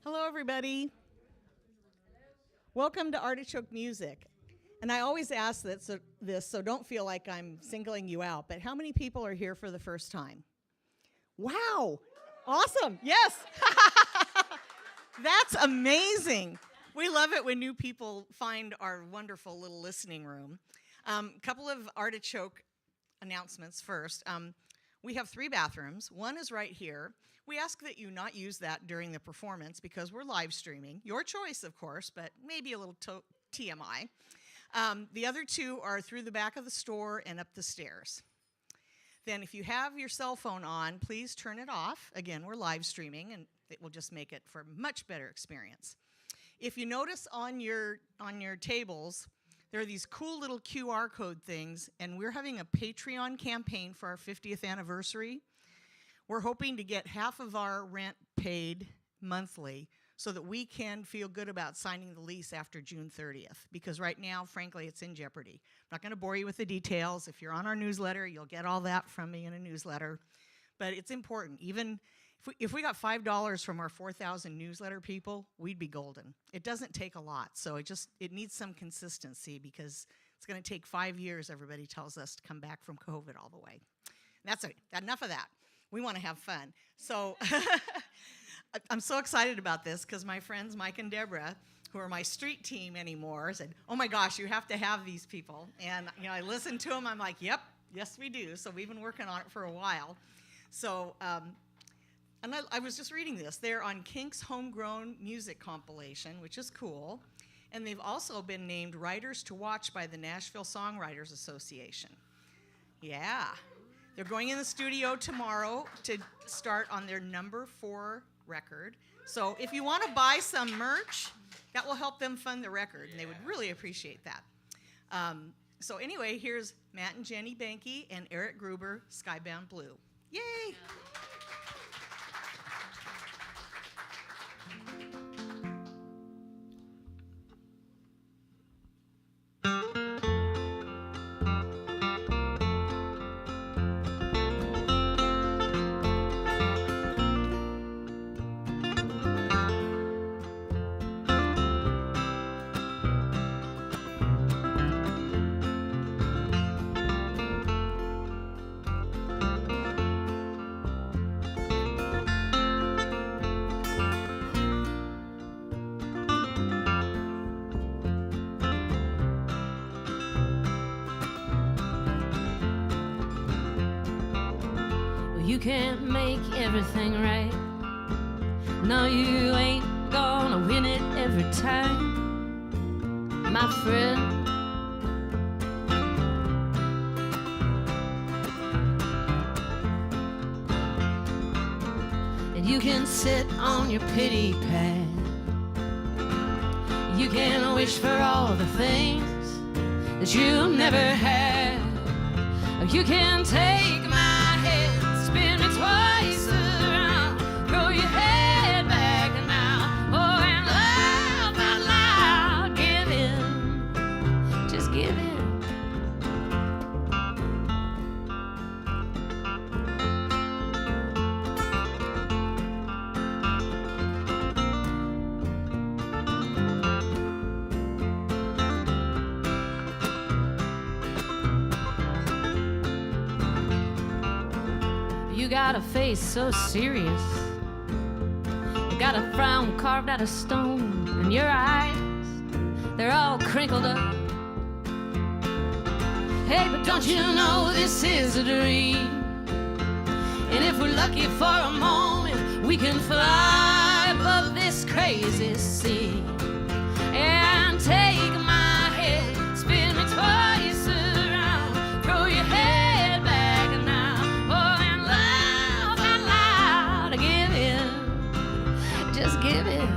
Hello, everybody. Welcome to Artichoke Music. And I always ask this, so don't feel like I'm singling you out, but how many people are here for the first time? Wow. Awesome. Yes. That's amazing. We love it when new people find our wonderful little listening room. Couple of Artichoke announcements first. We have 3 bathrooms. One is right here. We ask that you not use that during the performance because we're live streaming. Your choice, of course, but maybe a little TMI. The other 2 are through the back of the store and up the stairs. Then if you have your cell phone on, please turn it off. Again, we're live streaming, and it will just make it for a much better experience. If you notice on your tables, there are these cool little QR code things, and we're having a Patreon campaign for our 50th anniversary. We're hoping to get half of our rent paid monthly so that we can feel good about signing the lease after June 30th, because right now, frankly, it's in jeopardy. I'm not going to bore you with the details. If you're on our newsletter, you'll get all that from me in a newsletter. But it's important. Even if we got $5 from our 4,000 newsletter people, we'd be golden. It doesn't take a lot, so it needs some consistency because it's going to take 5 years, everybody tells us, to come back from COVID all the way. That's it. Enough of that. We want to have fun. So I'm so excited about this because my friends Mike and Deborah, who are my street team anymore, said, oh my gosh, you have to have these people. And I listened to them. I'm like, yep, yes we do. So we've been working on it for a while. So, and I was just reading this. They're on Kink's Homegrown Music compilation, which is cool. And they've also been named Writers to Watch by the Nashville Songwriters Association. Yeah. They're going in the studio tomorrow to start on their number 4 record. So if you want to buy some merch, that will help them fund the record, and they would really appreciate that. So anyway, here's Matt and Jenny Behnke and Eric Gruber, Skybound Blue. Yay! You can't make everything right. No, you ain't gonna win it every time, my friend. And you can sit on your pity pad. You can wish for all the things that you'll never have. Or you can take my head, spin me twice around, throw your head back now, oh, and laugh out loud. Give in, just give in. You got a face so serious, you got a frown carved out of stone, and your eyes, they're all crinkled up. Hey, but don't you know this is a dream? And if we're lucky for a moment, we can fly above this crazy sea and take my head, spin me twice around, throw your head back now, oh, and laugh out loud. Give in, just give in.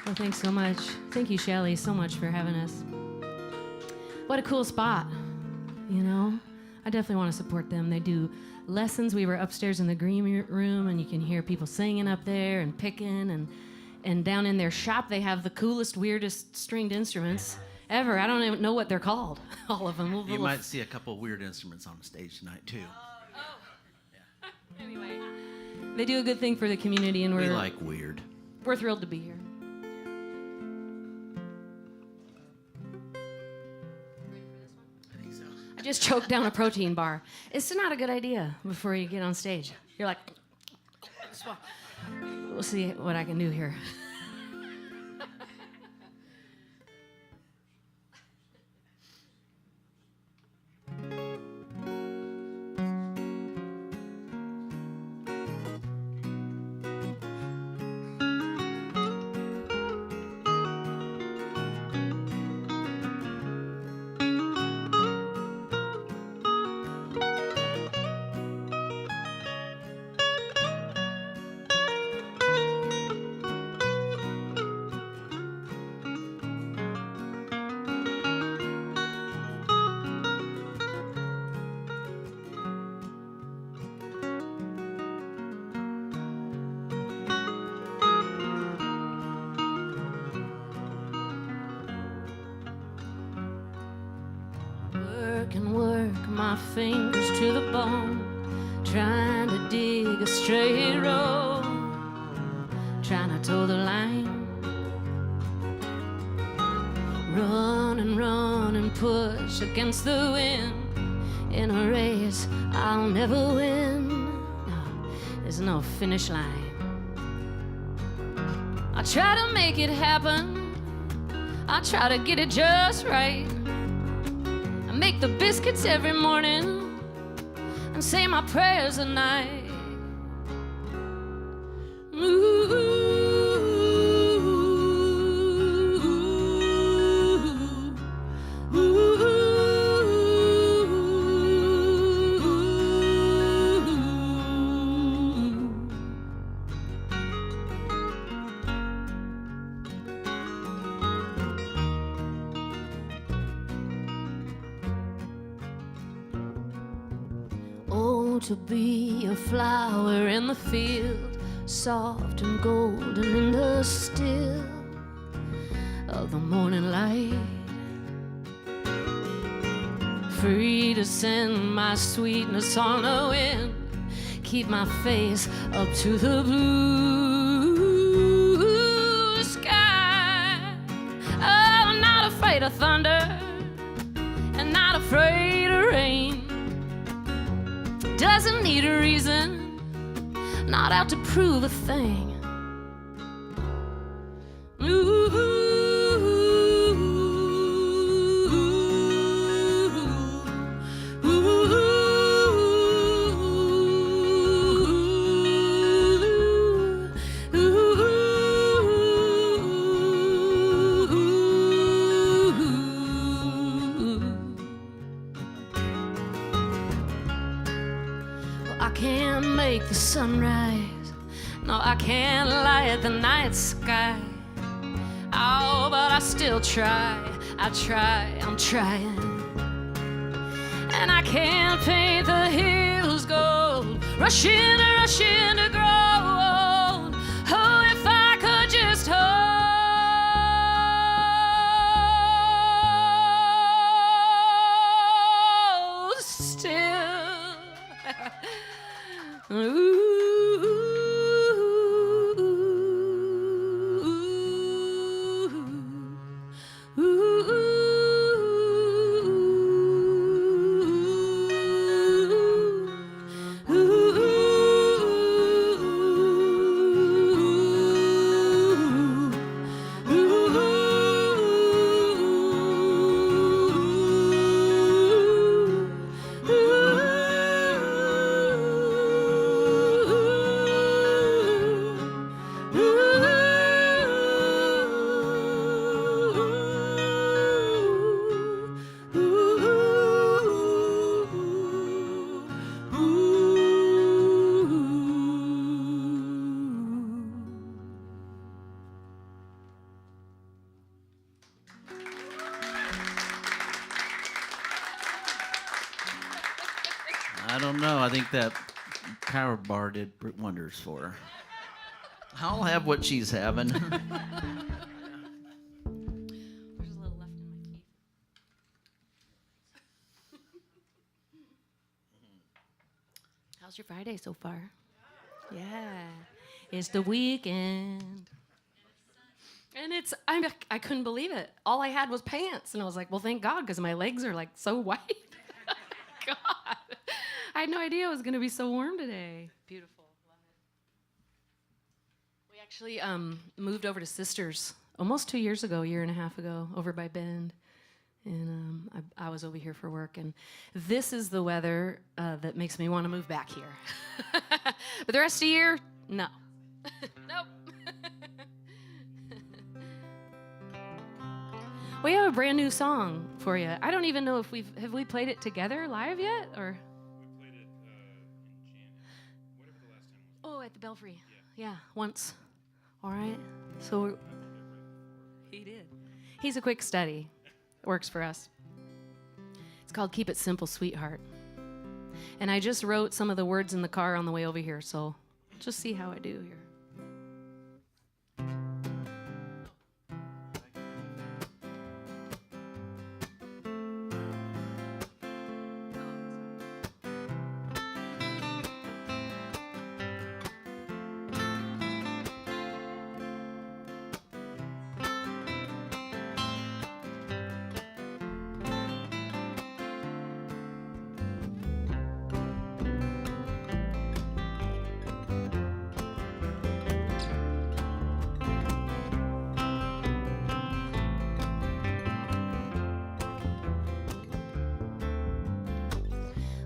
Well, thanks so much. Thank you, Shelley, so much for having us. What a cool spot, you know? I definitely want to support them. They do lessons. We were upstairs in the green room, and you can hear people singing up there and picking, and down in their shop, they have the coolest, weirdest stringed instruments ever. I don't even know what they're called, all of them. You might see a couple weird instruments on the stage tonight, too. Anyway, they do a good thing for the community, and We like weird. we're thrilled to be here. I think so. I just choked down a protein bar. It's not a good idea before you get on stage. You're like, we'll see what I can do here. And work my fingers to the bone, trying to dig a straight road, trying to toe the line. Run and push against the wind. In a race I'll never win. No, there's no finish line. I try to make it happen. I try to get it just right. I make the biscuits every morning and say my prayers at night. To be a flower in the field, soft and golden in the still of the morning light. Free to send my sweetness on the wind, keep my face up to the blue sky. Oh, I'm not afraid of thunder and not afraid of rain. Doesn't need a reason, not out to prove a thing. I can't make the sunrise, no, I can't light the night sky. Oh, but I still try, I'm trying. And I can't paint the hills gold, rushing to grow old. Oh, if I could just hold still. I don't know. I think that power bar did wonders for her. I'll have what she's having. There's a little left in my teeth. How's your Friday so far? Yeah. It's the weekend. And I couldn't believe it. All I had was pants. And I was like, well, thank God, because my legs are like so white. God. I had no idea it was going to be so warm today. Beautiful. Love it. We actually moved over to Sisters almost 2 years ago, a year and a half ago, over by Bend. And I was over here for work. And this is the weather that makes me want to move back here. But the rest of the year, no. Nope. We have a brand new song for you. I don't even know if have we played it together live yet, or? We played it in whatever the last time was. Oh, at the Belfry. Yeah, once. All right. So he did. He's a quick study. Works for us. It's called "Keep It Simple, Sweetheart." And I just wrote some of the words in the car on the way over here, so just see how I do here.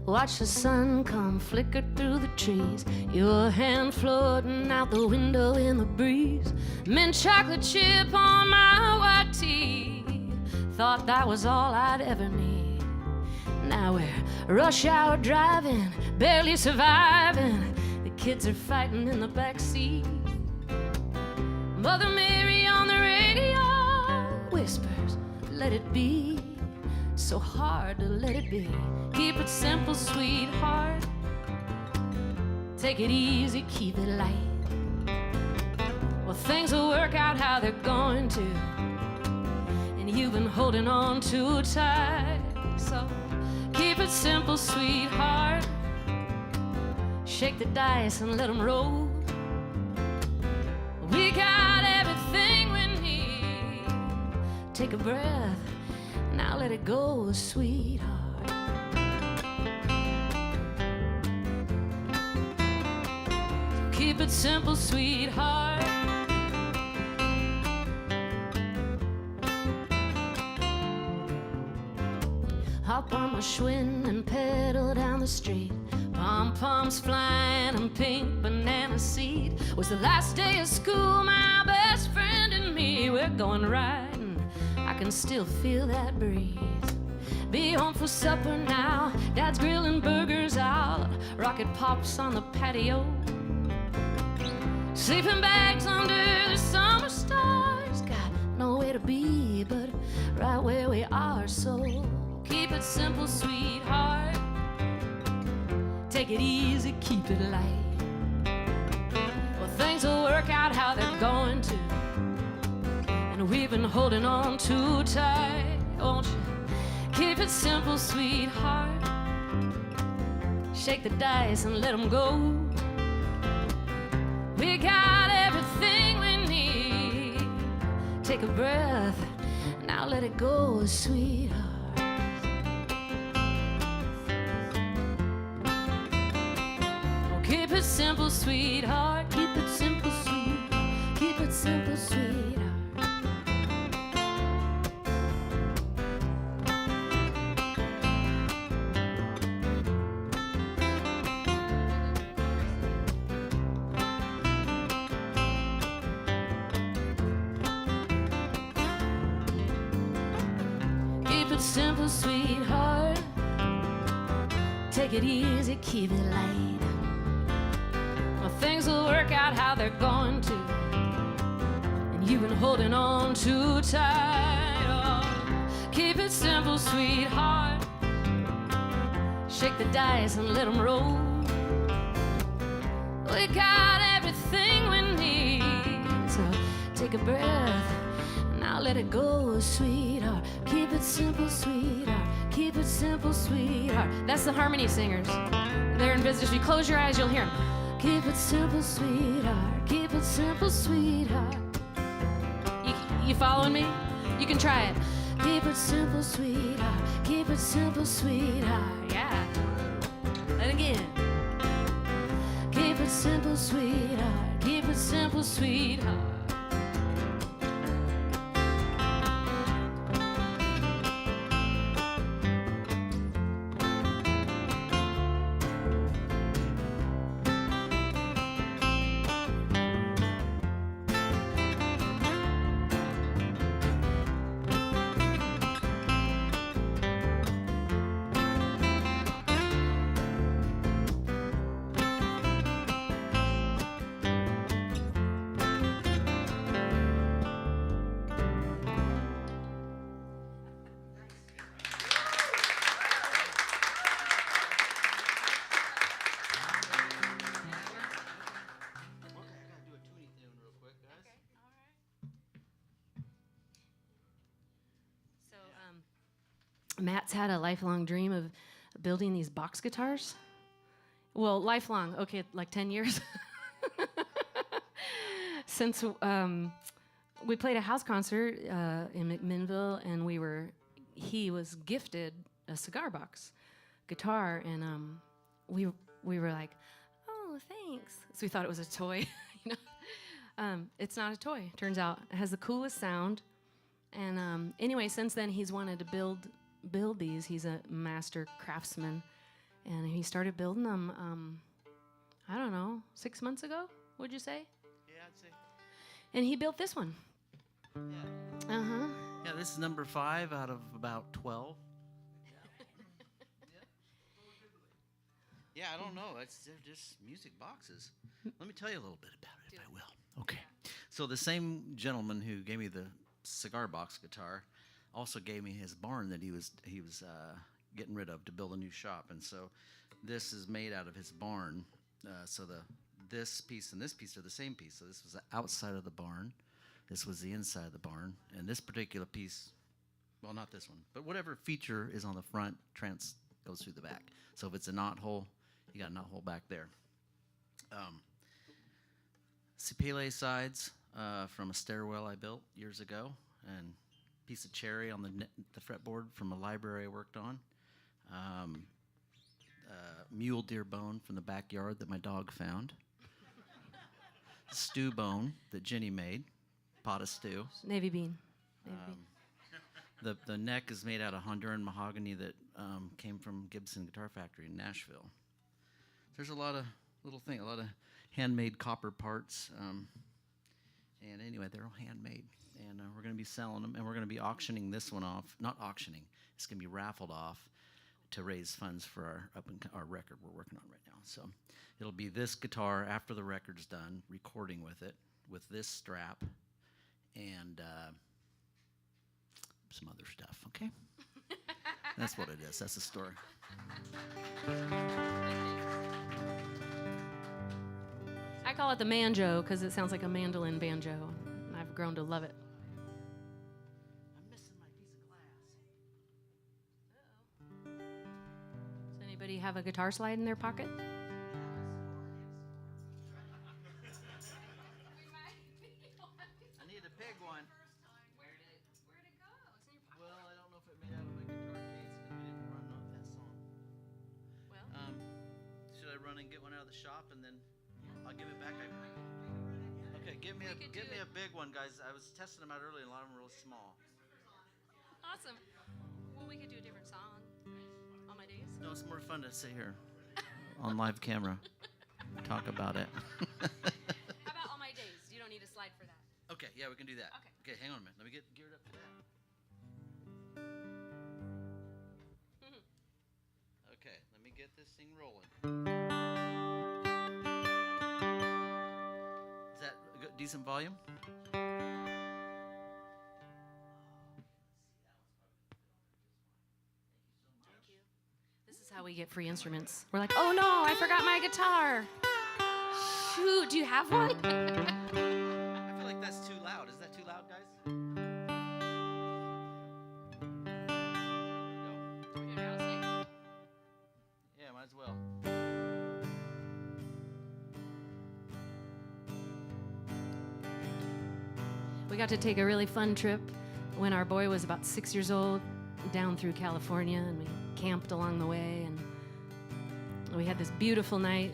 Watch the sun come flicker through the trees, your hand floating out the window in the breeze. Mint chocolate chip on my white tee. Thought that was all I'd ever need. Now we're rush hour driving, barely surviving. The kids are fighting in the back seat. Mother Mary on the radio whispers, let it be. So hard to let it be. Keep it simple, sweetheart. Take it easy, keep it light. Well, things will work out how they're going to, and you've been holding on too tight. So keep it simple, sweetheart. Shake the dice and let them roll. We got everything we need. Take a breath, now let it go, sweetheart. Keep it simple, sweetheart. Hop on my Schwinn and pedal down the street. Pom-poms flying and pink banana seed. Was the last day of school, my best friend and me. We're going riding, I can still feel that breeze. Be home for supper now, Dad's grilling burgers out. Rocket pops on the patio. Sleeping bags under the summer stars. Got nowhere to be but right where we are. So keep it simple, sweetheart. Take it easy, keep it light. Well, things will work out how they're going to, and we've been holding on too tight. Won't you keep it simple, sweetheart? Shake the dice and let them go. We got everything we need. Take a breath, now let it go, sweetheart. Oh, keep it simple, sweetheart. Keep it simple, sweet. Keep it simple, sweetheart. Simple, sweetheart. Take it easy, keep it light. Well, things will work out how they're going to, and you've been holding on too tight. Oh, keep it simple, sweetheart. shake the dice and let them roll. We got everything we need, so take a breath, now let it go, sweetheart. Keep it simple, sweetheart. Keep it simple, sweetheart. That's the harmony singers. They're in business. If you close your eyes, you'll hear them. Keep it simple, sweetheart. Keep it simple, sweetheart. You following me? You can try it. Keep it simple, sweetheart. Keep it simple, sweetheart. Yeah. And again. Keep it simple, sweetheart. Keep it simple, sweetheart. Matt's had a lifelong dream of building these box guitars. Well, lifelong, okay, like 10 years. Since we played a house concert in McMinnville, and he was gifted a cigar box guitar, and we were like, oh, thanks. So we thought it was a toy. It's not a toy. Turns out it has the coolest sound. And anyway, since then he's wanted to build these. He's a master craftsman, and he started building them I don't know, 6 months ago, would you say? Yeah, I'd say. And he built this one. Yeah. Uh-huh. Yeah, this is number 5 out of about 12. Yeah, I don't know. They're just music boxes. Let me tell you a little bit about it, if I will. Okay. So the same gentleman who gave me the cigar box guitar also gave me his barn that he was getting rid of to build a new shop, and so this is made out of his barn. So this piece and this piece are the same piece. So this was the outside of the barn. This was the inside of the barn, and this particular piece, well, not this one, but whatever feature is on the front goes through the back. So if it's a knot hole, you got a knot hole back there. Cipele sides from a stairwell I built years ago, and piece of cherry on the fretboard from a library I worked on. Mule deer bone from the backyard that my dog found. Stew bone that Jenny made, pot of stew. Navy bean. The neck is made out of Honduran mahogany that came from Gibson Guitar Factory in Nashville. There's a lot of little things, a lot of handmade copper parts. And anyway, they're all handmade. And we're going to be selling them, and we're going to be auctioning this one off. Not auctioning. It's going to be raffled off to raise funds for our record we're working on right now. So it'll be this guitar after the record's done, recording with it, with this strap, and some other stuff, okay? That's what it is. That's the story. I call it the manjo because it sounds like a mandolin banjo, and I've grown to love it. I'm missing my piece of glass. Does anybody have a guitar slide in their pocket? I need a big one. Where'd it go? It's in your pocket. Well, I don't know if it made out of my guitar case because we didn't run off that song. Well, Should I run and get one out of the shop and then I'll give it back? Okay, give me a big one, guys. I was testing them out earlier, and a lot of them were really small. awesome. Well, we could do a different song on my days. No, it's more fun to sit here on live camera, talk about it. How about on my days? You don't need a slide for that. Okay, yeah, we can do that. Okay. Okay, hang on a minute. Let me get geared up for that. Okay, let me get this thing rolling. Is that a good, decent volume? This is how we we get free instruments. We're like, oh no, I forgot my guitar. Shoot, do you have one? I feel like that's too loud. Is that too loud, guys? There we go. Yeah, might as well. We got to take a really fun trip when our boy was about 6 years old down through California, and we camped along the way, and we had this beautiful night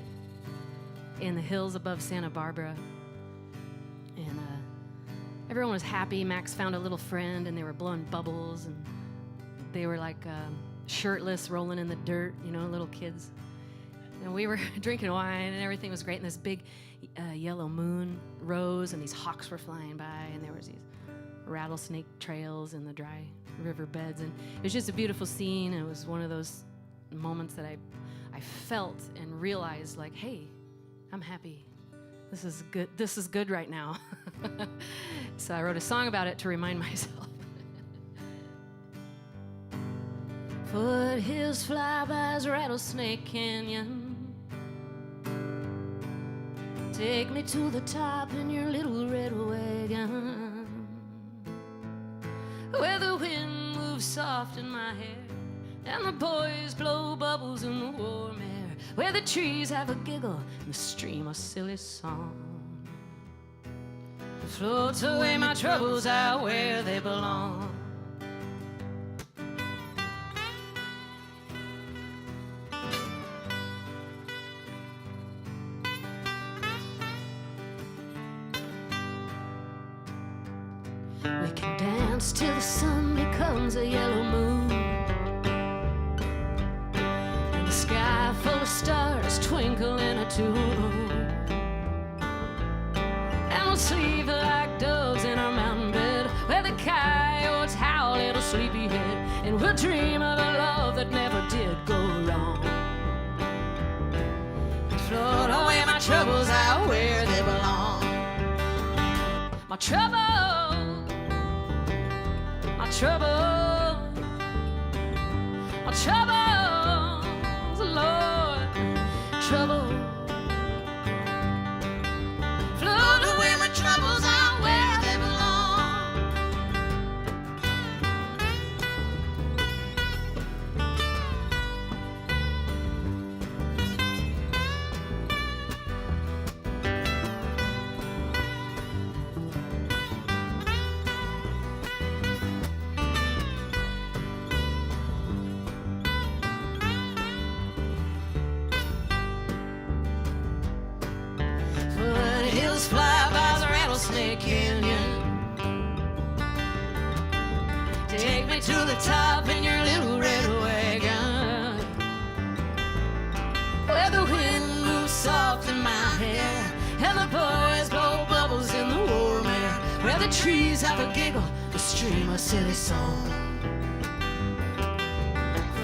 in the hills above Santa Barbara, and everyone was happy. Max found a little friend, and they were blowing bubbles, and they were like shirtless, rolling in the dirt, you know, little kids. And we were drinking wine, and everything was great, and this big yellow moon rose, and these hawks were flying by, and there was these rattlesnake trails in the dry river beds, and it was just a beautiful scene. It was one of those moments that I felt and realized, like, hey, I'm happy. This is good. This is good right now. So I wrote a song about it to remind myself. Foothills, flybys, Rattlesnake Canyon. Take me to the top in your little red wagon, where the wind moves soft in my hair and the boys blow bubbles in the warm air, where the trees have a giggle and the stream a silly song. Floats away my troubles out where they belong. We can dance till the sun becomes a yellow moon, and the sky full of stars twinkle in a tune. And we'll sleep like doves in our mountain bed, where the coyotes howl at a sleepyhead, and we'll dream of a love that never did go wrong. Float away my troubles out where they belong. My troubles, my troubles, my troubles, Lord, trouble. Float away my troubles out where they belong. Foothills, flybys, Rattlesnake Canyon. Take me to the top in your little red wagon, where the wind moves soft in my hair and the boys blow bubbles in the warm air, where the trees have a giggle, the stream a silly song.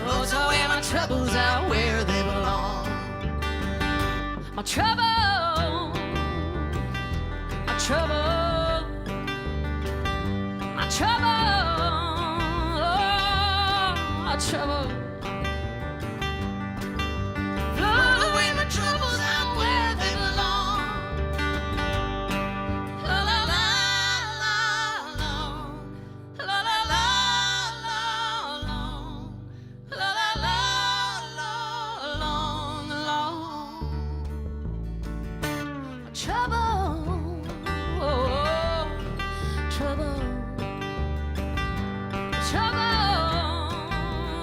Floats away my troubles out where they belong. My trouble, my trouble, my trouble, oh, my trouble. Float away my troubles out where they belong. La la la la la, la la la la, la la la long, long. Trouble, oh, trouble, trouble,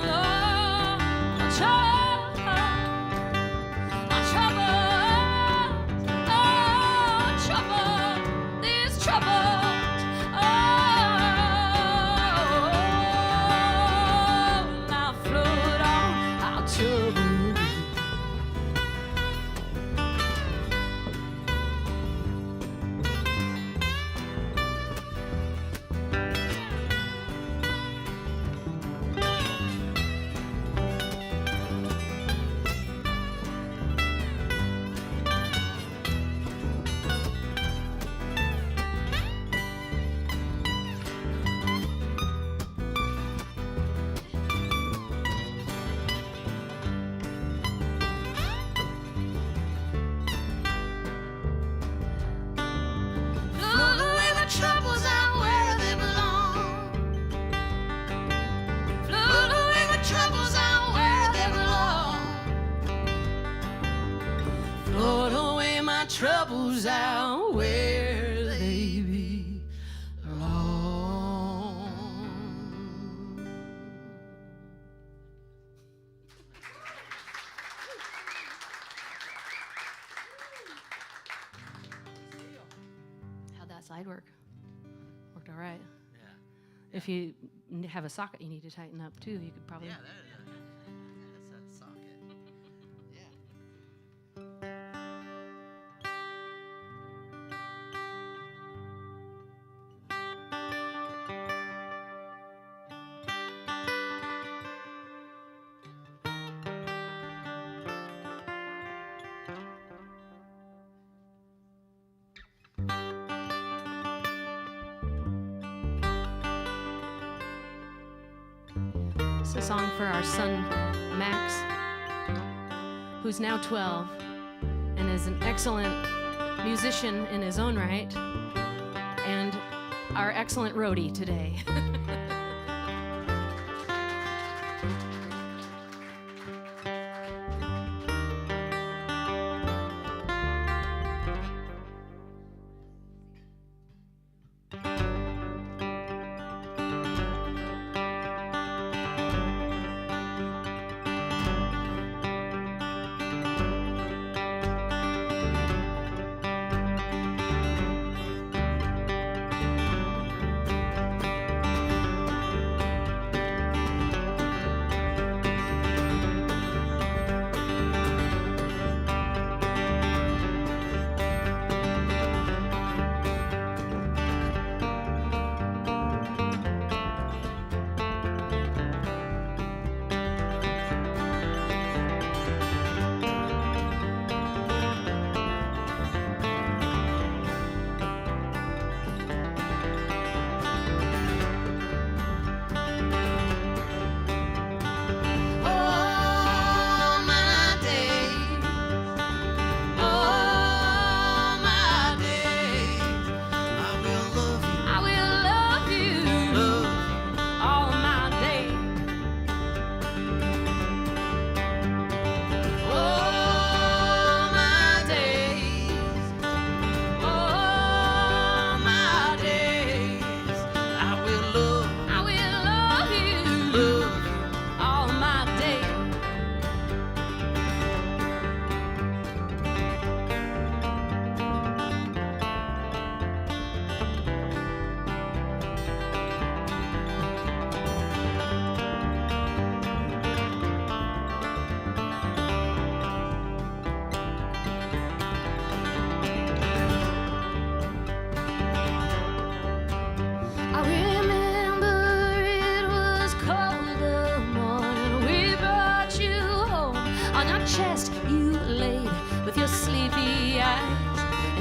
oh, trouble, my trouble, oh, trouble, these troubles, oh, now float on our trouble. troubles out where they belong. How'd that side work? Worked all right. Yeah. If you have a socket you need to tighten up too, you could probably. Yeah, that's that socket. Yeah. It's a song for our son, Max, who's now 12 and is an excellent musician in his own right and our excellent roadie today.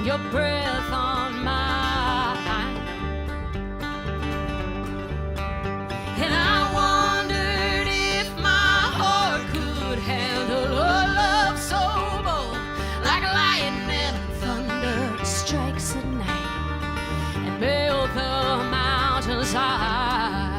Your breath on mine, and I wondered if my heart could handle a love so bold, like lightning and thunder it strikes at night and melt the mountainside.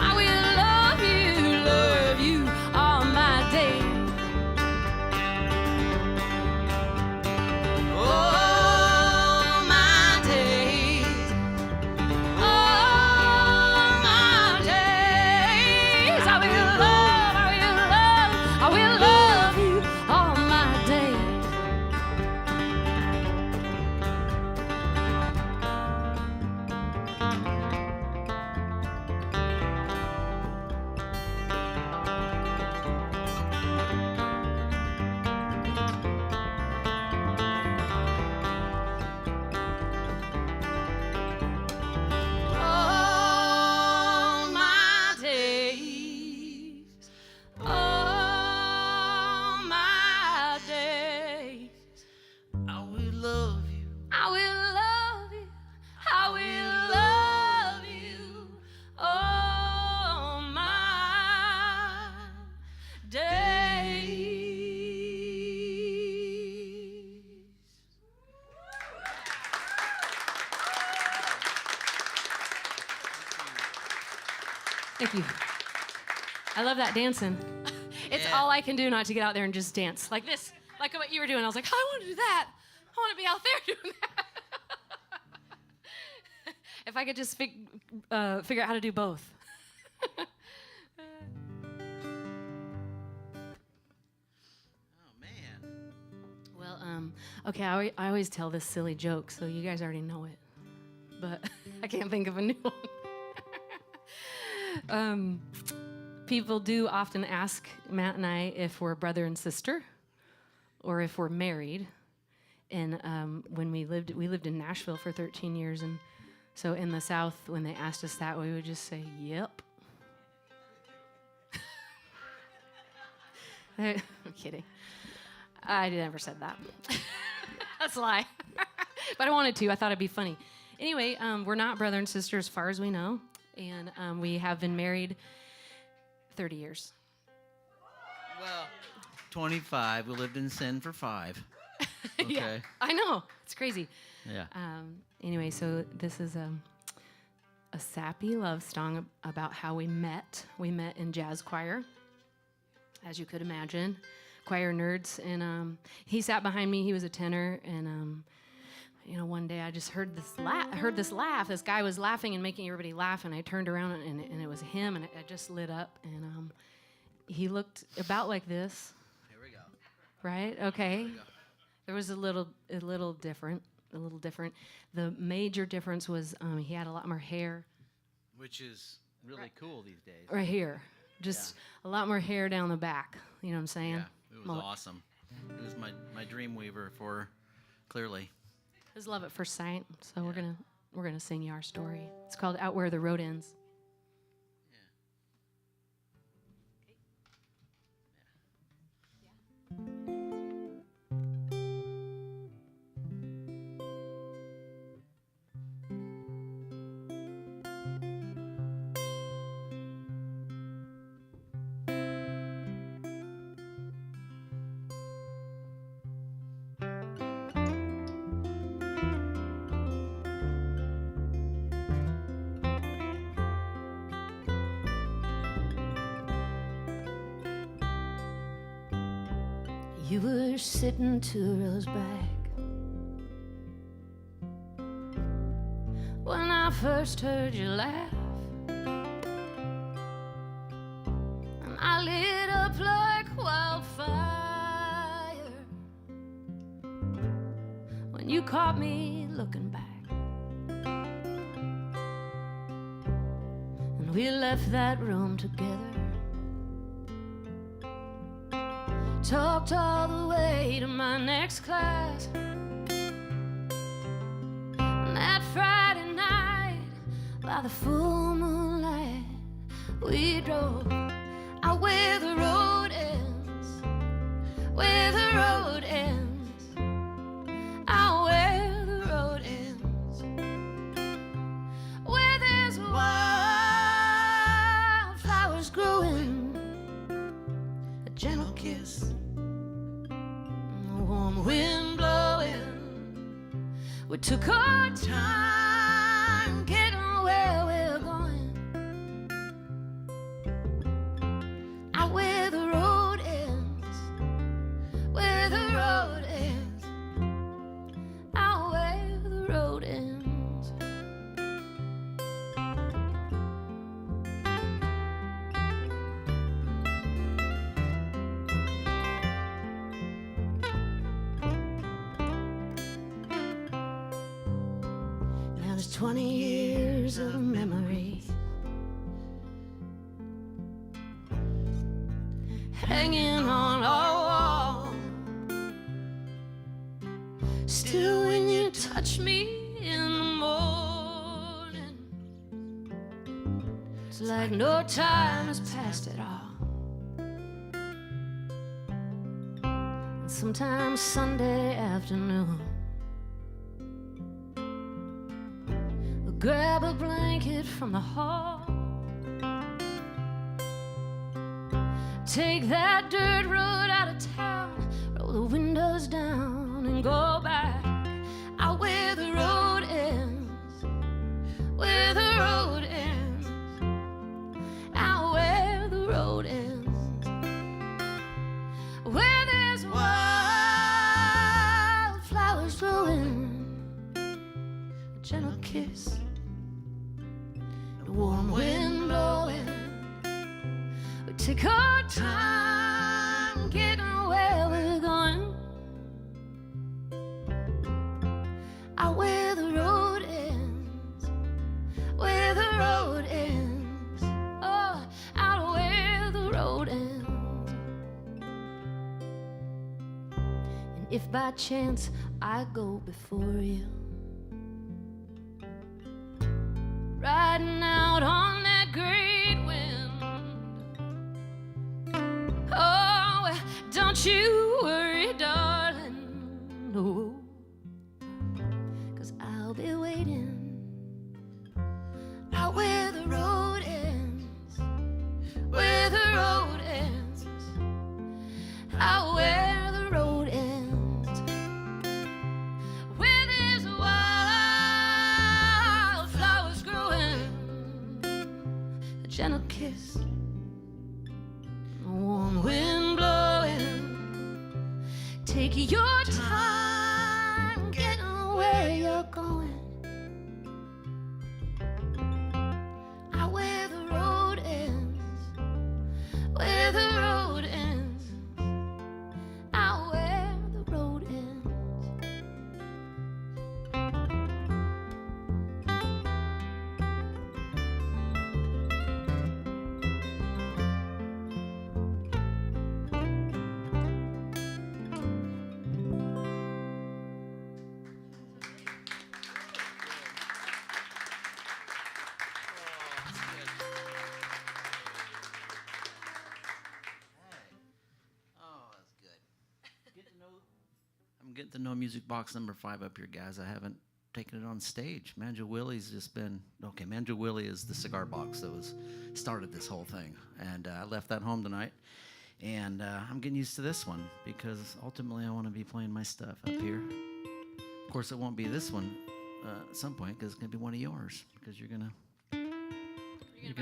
I will love you Thank you. I love that dancing. It's Yeah. all I can do not to get out there and just dance like this, like what you were doing. I was like, I want to do that. I want to be out there doing that. If I could just figure out how to do both. Oh man. Well, okay, I always tell this silly joke, so you guys already know it. But I can't think of a new one. People do often ask Matt and I if we're brother and sister, or if we're married. And when we lived in Nashville for 13 years, and so in the South, when they asked us that, we would just say, "Yep." I'm kidding. I never said that. That's a lie. But I wanted to. I thought it'd be funny. Anyway, we're not brother and sister as far as we know, and we have been married 30 years. Well, 25. We lived in sin for 5. Okay. Yeah, I know. It's crazy. Yeah. Anyway, so this is a sappy love song about how we met. We met in jazz choir, as you could imagine, choir nerds. And he sat behind me. He was a tenor, and one day I just heard this laugh. This guy was laughing and making everybody laugh, and I turned around and it was him, and it just lit up. And he looked about like this. Here we go. Right? Okay. There was a little different. The major difference was he had a lot more hair. Which is really cool these days. Right here. Just a lot more hair down the back. You know what I'm saying? Yeah, it was awesome. It was my dream weaver for Clearly. Just love at first sight. So we're gonna sing you our story. It's called Out Where the Road Ends. You were sitting 2 rows back when I first heard you laugh, and I lit up like wildfire when you caught me looking back, and we left that room together. Talked all the way to my next class. And that Friday night, by the full moonlight, we drove out where the road ends, where the road ends, out where the road ends, where there's wildflowers growing, a gentle kiss, warm wind blowing. We took our time getting where we're going, out where the road ends, where the road ends, out where the road ends. There's 20 years of memory hanging on our wall. Still, when you touch me in the morning, it's like no time has passed at all. And sometimes Sunday afternoon, grab a blanket from the hall, take that dirt road out of town, roll the windows down and go back out where the road ends, where the road ends, Take our time getting where we're going. Out where the road ends, where the road ends. Oh, out where the road ends. And if by chance I go before you, riding out on that great wind, oh, don't you worry, darling, no, 'cause I'll be waiting out where the road ends, where the road ends, out where the road ends, where there's wildflowers growing, a gentle kiss, a warm wind blowing. Take your time getting where you're going. Out where the road ends, where the road ends, out where the road ends. Oh, that's good. I'm getting to know Music Box number 5 up here, guys. I haven't taken it on stage. Manjo Willie's just been okay. Manjo Willie is the cigar box that was started this whole thing, and I left that home tonight, and I'm getting used to this one because ultimately I want to be playing my stuff up here. Of course, it won't be this one at some point because it's gonna be one of yours because you're gonna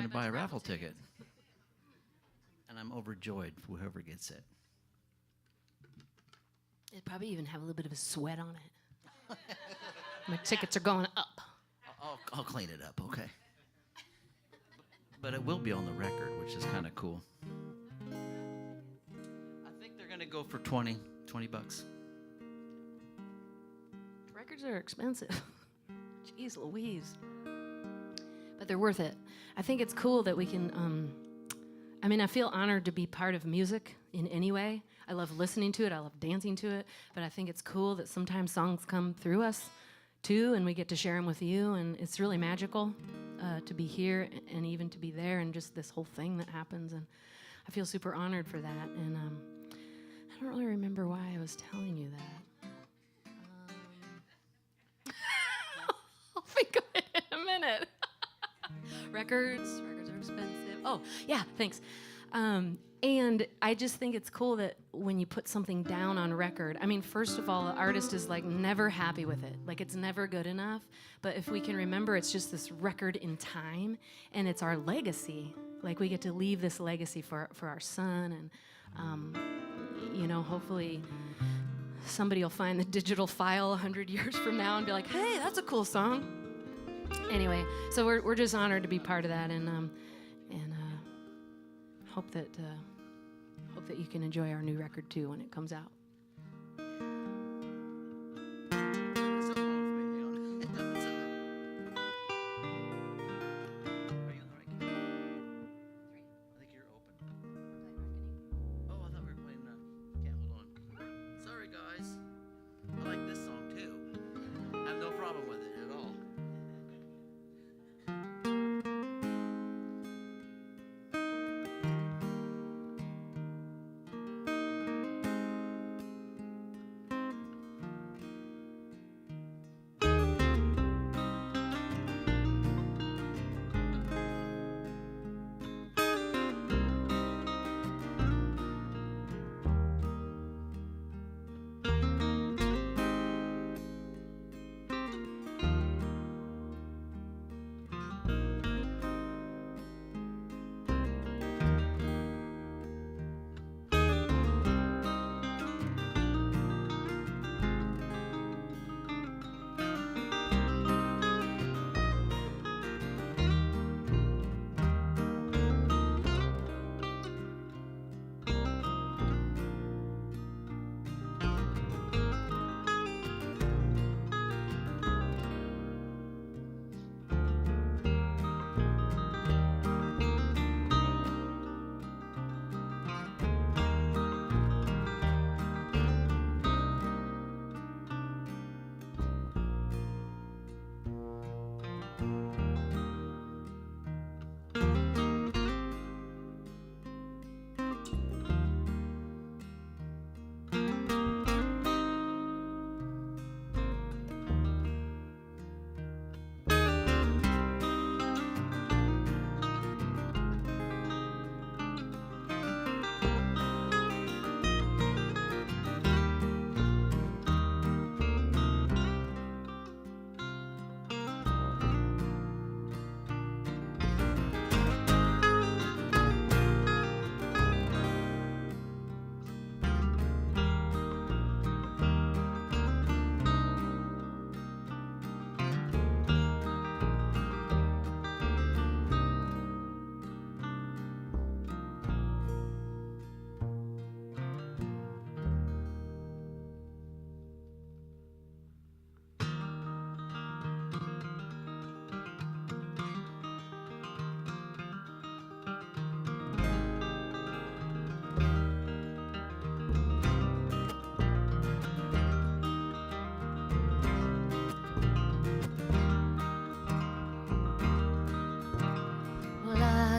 buy a raffle ticket, and I'm overjoyed for whoever gets it. It'd probably even have a little bit of a sweat on it. My tickets are going up. I'll clean it up, okay? But it will be on the record, which is kind of cool. I think they're gonna go for 20 bucks. Records are expensive. Jeez Louise. But they're worth it. I think it's cool that we can, I feel honored to be part of music in any way. I love listening to it, I love dancing to it, but I think it's cool that sometimes songs come through us too, and we get to share them with you, and it's really magical to be here and even to be there, and just this whole thing that happens, and I feel super honored for that, and I don't really remember why I was telling you that. I'll think of it in a minute. Records are expensive. Oh, yeah, thanks. And I just think it's cool that when you put something down on record, first of all, the artist is like never happy with it. Like it's never good enough. But if we can remember, it's just this record in time and it's our legacy. Like we get to leave this legacy for our son, and, hopefully somebody will find the digital file 100 years from now and be like, hey, that's a cool song. Anyway, so we're just honored to be part of that, and hope that you can enjoy our new record too when it comes out.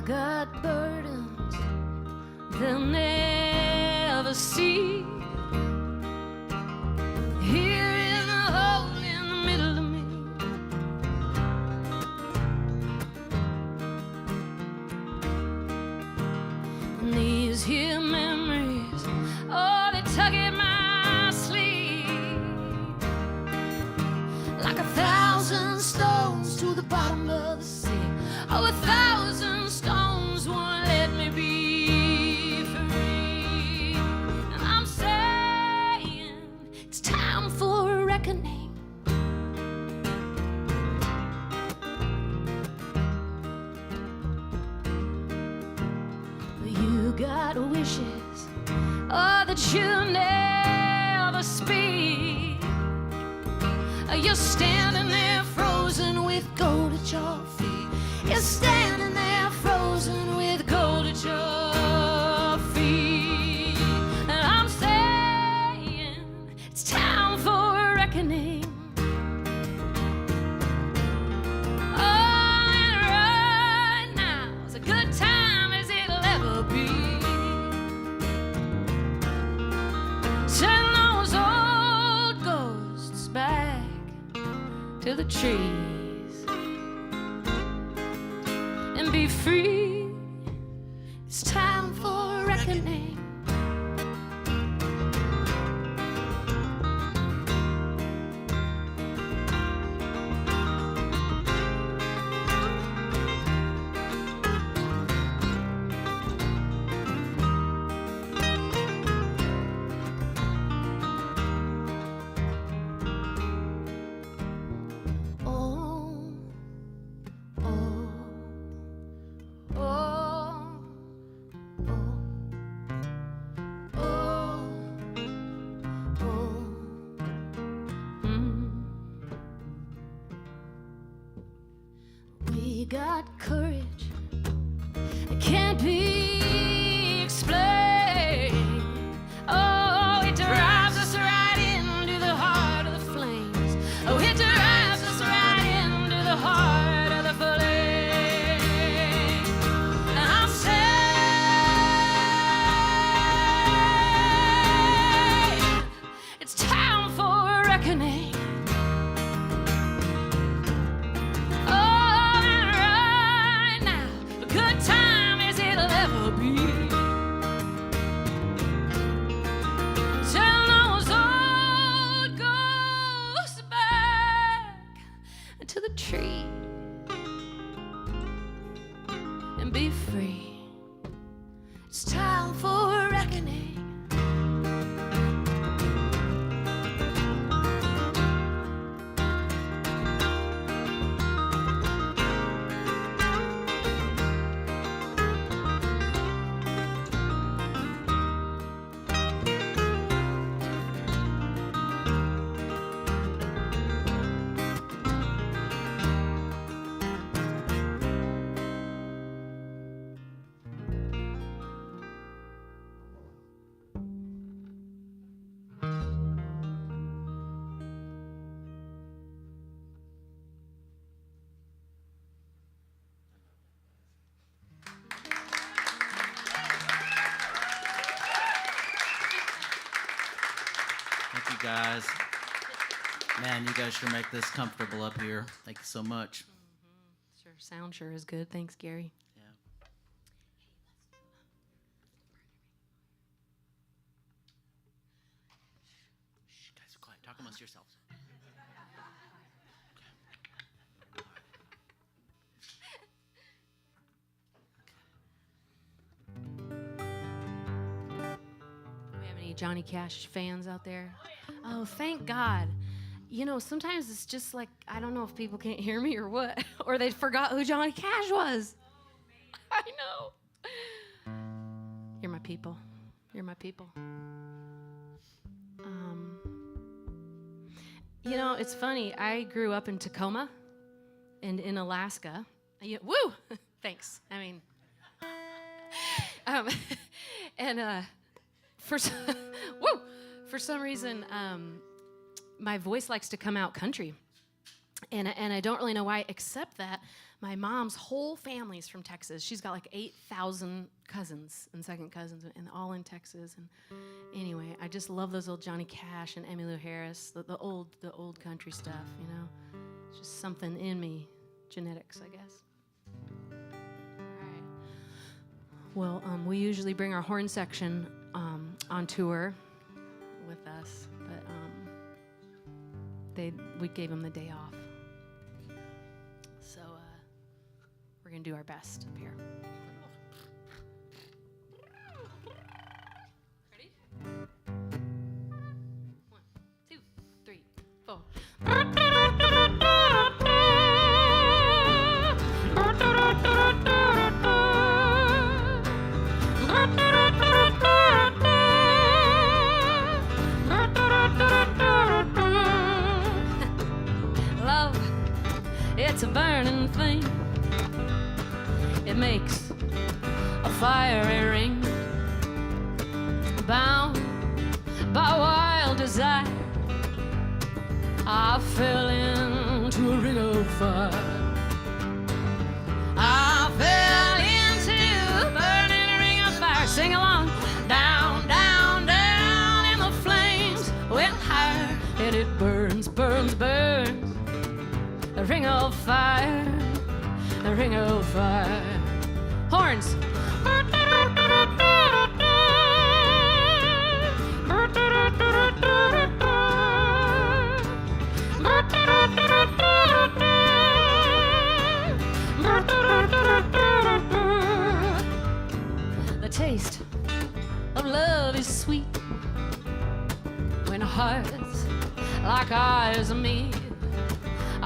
got burdens they'll never see. Here in the hole in the middle of me. And these here memories, oh, they tug at my sleeve like 1,000 stones to the bottom of the sea. Oh, 1,000 stones won't let me be free. And I'm saying it's time for a reckoning. You got wishes, oh, that you never speak. You're standing there frozen with gold at your feet. You're standing there frozen with gold at your feet. And I'm saying it's time for a reckoning. Oh, and right now is a good time as it'll ever be. Send those old ghosts back to the trees and be free. It's time for a reckoning. We got courage, it can't be explained. Oh, it drives us right into the heart of the flames. Oh, it drives us right into the heart of the flame. And I'm saying it's time for a reckoning. To the tree and be free. It's time for a reckoning. Thank you, guys. Man, you guys sure make this comfortable up here. Thank you so much. Sure, sound sure is good. Thanks, Gary. Yeah. Shh, guys, quiet. Talk amongst yourselves. Do we have any Johnny Cash fans out there? Oh, thank God. You know, sometimes it's just like, I don't know if people can't hear me or what, or they forgot who Johnny Cash was. I know. You're my people. You're my people. You know, it's funny. I grew up in Tacoma and in Alaska. Woo! Thanks. I mean, and for some reason, my voice likes to come out country. And I don't really know why, except that my mom's whole family's from Texas. She's got like 8,000 cousins and second cousins, and all in Texas. And anyway, I just love those old Johnny Cash and Emmylou Harris, the old country stuff. You know, it's just something in me, genetics, I guess. All right. Well, we usually bring our horn section on tour with us, but we gave them the day off. So we're going to do our best up here. Ready? 1, 2, 3, 4. Love, it's a burning thing. It makes a fiery ring, bound by wild desire. I fell into a ring of fire. I fell into a burning ring of fire. Sing along. Down, down, down, and the flames went higher, and it burns, burns, burns. A ring of fire, a ring of fire. Horns. The taste of love is sweet when hearts like ours meet.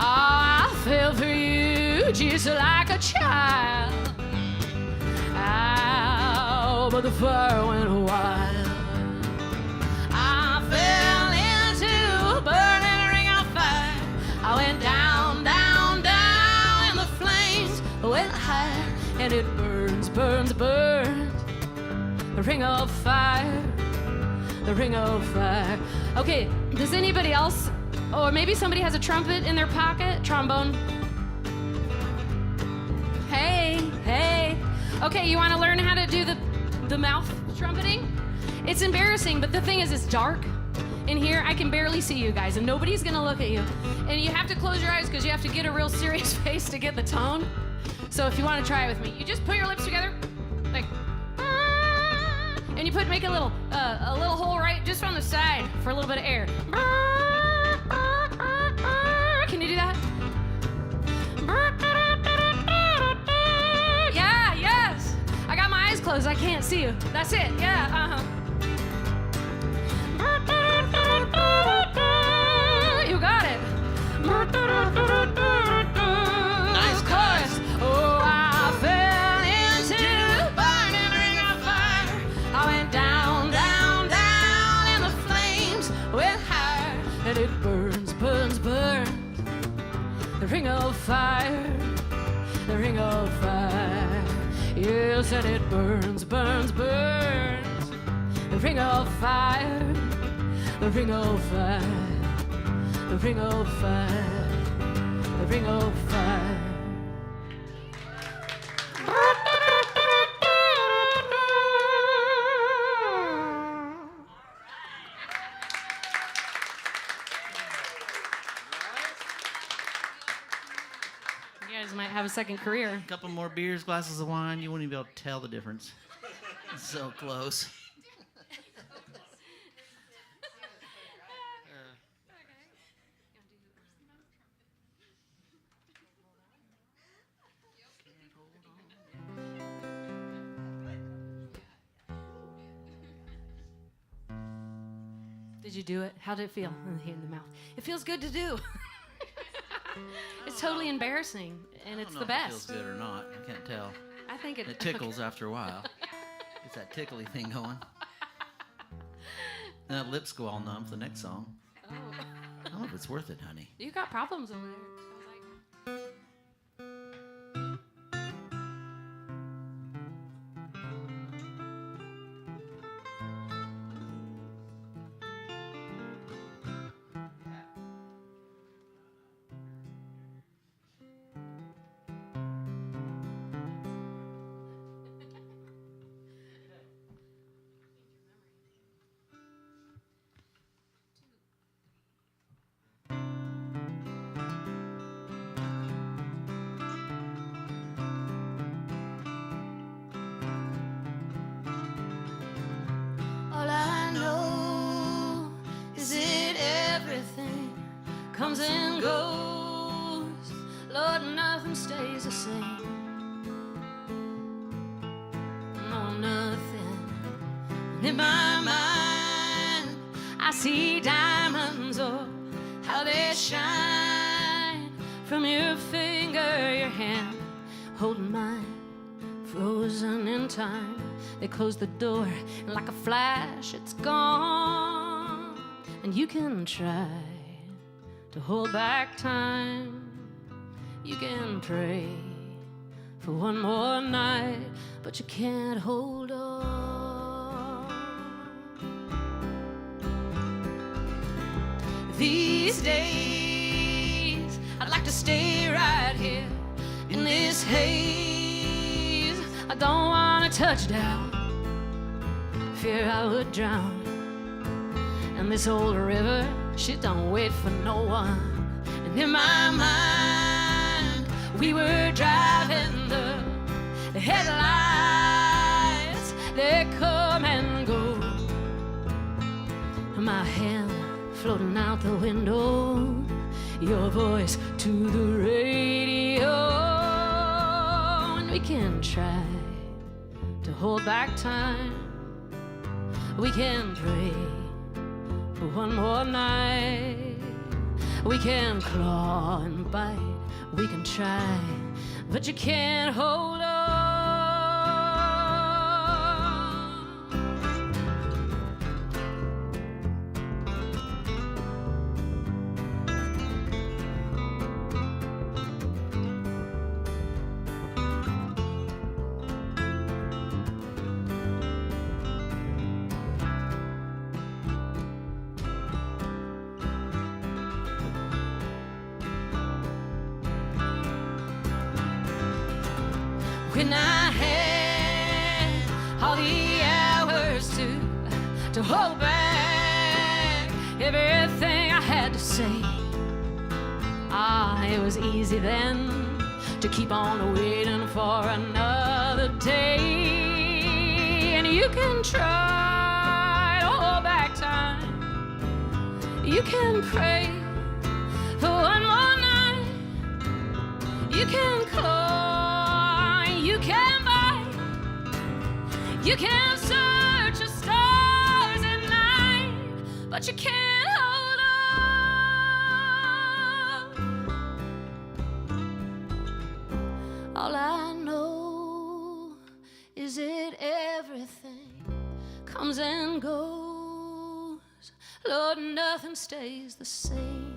I fell for you just like a child. Ow, but the fire went wild. I fell into a burning ring of fire. I went down, down, down, and the flames went higher, and it burns, burns, burns. The ring of fire, the ring of fire. Okay, does anybody else, or maybe somebody has a trumpet in their pocket? Trombone. Hey, hey. Okay, you want to learn how to do the mouth trumpeting? It's embarrassing, but the thing is, it's dark in here. I can barely see you guys, and nobody's going to look at you. And you have to close your eyes because you have to get a real serious face to get the tone. So if you want to try it with me, you just put your lips together, like, and you make a little hole right just on the side for a little bit of air. Can you do that? Yeah, yes. I got my eyes closed. I can't see you. That's it. Yeah. You got it. Nice chorus. Oh, I fell into a burning ring of fire. I went down, down, down, and the flames went higher, and it burns, burns, burns. The ring of fire, the ring of fire. Yes, and it burns, burns, burns. The ring of fire, the ring of fire, the ring of fire, the ring of fire. You guys might have a second career. A couple more beers, glasses of wine, you wouldn't even be able to tell the difference. It's so close. Did you do it? How did it feel in the mouth? It feels good to do. It's totally embarrassing, and it's the best. If it feels good or not. I can't tell. I think It tickles after a while. Gets that tickly thing going. And that lips go all numb for the next song. Oh. I don't know if it's worth it, honey. You got problems over there. Sounds like. same. No, nothing. In my mind, I see diamonds, oh, how they shine from your finger, your hand holding mine, frozen in time. They close the door, and like a flash, it's gone. And you can try to hold back time. You can pray for one more night, but you can't hold on. These days, I'd like to stay right here in this haze. I don't want to touch down, fear I would drown. And this old river, she don't wait for no one. And in my mind, we were driving the headlights. They come and go. My hand floating out the window, your voice to the radio. And we can try to hold back time. We can pray for one more night. We can claw and bite. We can try, but you can't hold on. When I had all the hours to hold back everything I had to say, it was easy then to keep on waiting for another day. And you can try to hold back time. You can pray for one more night. You can claw, you can bite, you can search the stars at night, but you can't hold on. All I know is that everything comes and goes. Lord, nothing stays the same.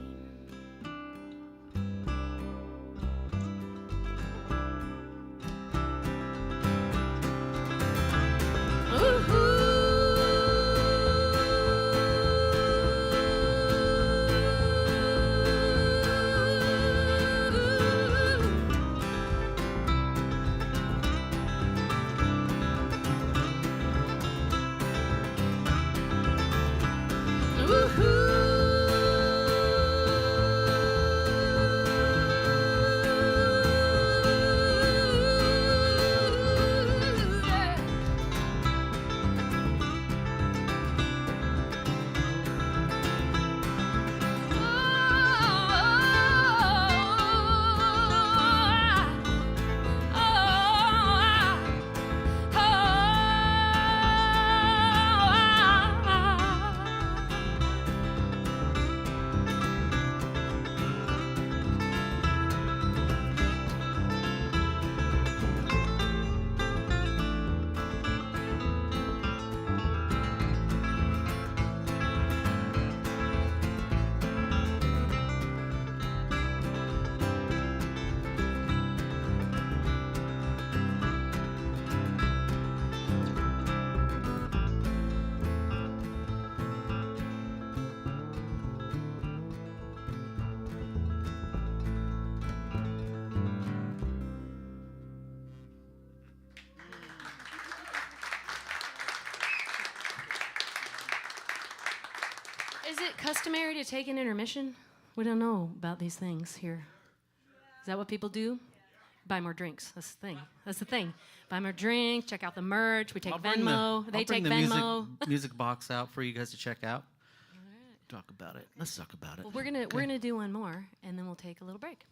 Is it customary to take an intermission? We don't know about these things here. Is that what people do? Buy more drinks. That's the thing. That's the thing. Buy more drinks. Check out the merch. We take Venmo. They take Venmo. Music box out for you guys to check out. All right. Talk about it. Let's talk about it. Well, we're gonna do one more, and then we'll take a little break.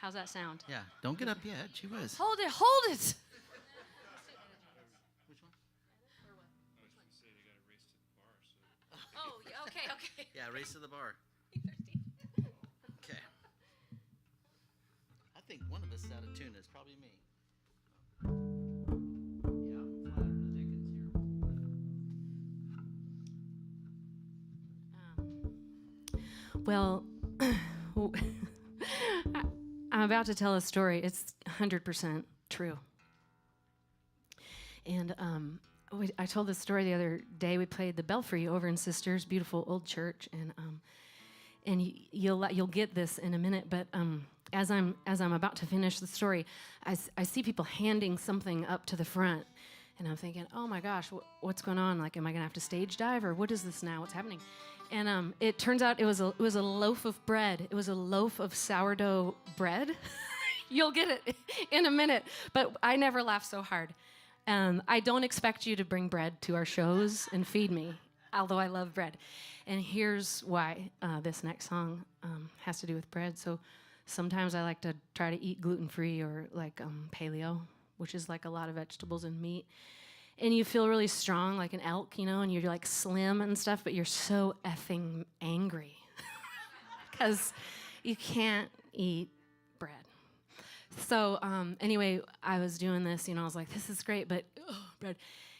How's that sound? Yeah, don't get up yet. She was. Hold it, hold it. Which one? I was going to say they got to race to the bar. So Oh, okay, okay. Yeah, race to the bar. Okay. I think one of us is out of tune. It's probably me. Yeah, I'm flat over the Dickens here. Well, I'm about to tell a story. It's 100% true. And I told this story the other day. We played the Belfry over in Sisters, beautiful old church, and you'll get this in a minute. But as I'm about to finish the story, I see people handing something up to the front, and I'm thinking, oh my gosh, what's going on? Like, am I gonna have to stage dive, or what is this now? What's happening? And it turns out it was a loaf of bread. It was a loaf of sourdough bread. You'll get it in a minute. But I never laugh so hard. I don't expect you to bring bread to our shows and feed me, although I love bread. And here's why this next song has to do with bread. So sometimes I like to try to eat gluten-free or like paleo, which is like a lot of vegetables and meat. And you feel really strong, like an elk, you know, and you're like slim and stuff, but you're so effing angry because you can't eat bread. So anyway, I was doing this, you know, I was like, this is great, but bread.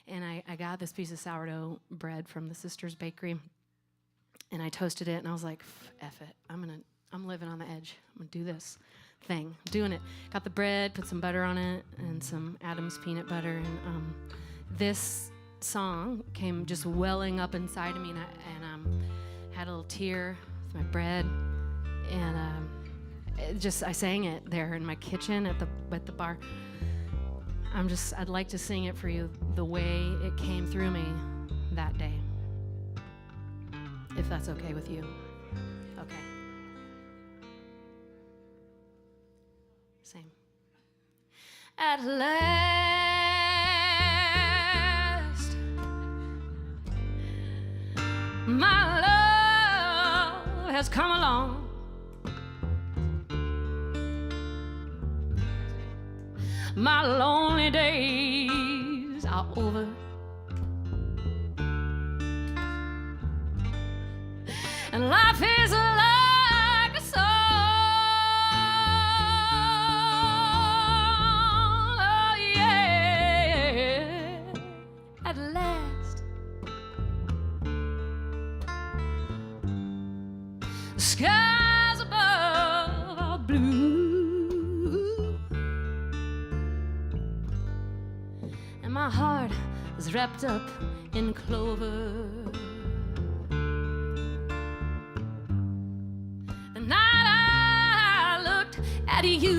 And I got this piece of sourdough bread from the Sisters Bakery, and I toasted it, and I was like, F it, I'm living on the edge. I'm gonna do this thing, doing it. Got the bread, put some butter on it, and some Adam's peanut butter, and this song came just welling up inside of me, and I had a little tear with my bread, and I sang it there in my kitchen at the bar. I'd like to sing it for you the way it came through me that day, if that's okay with you. Okay. Same. At last, my love has come along. My lonely days are over. And life is like a song. Oh, yeah. At last, the skies above are blue, and my heart is wrapped up in clover. The night I looked at you,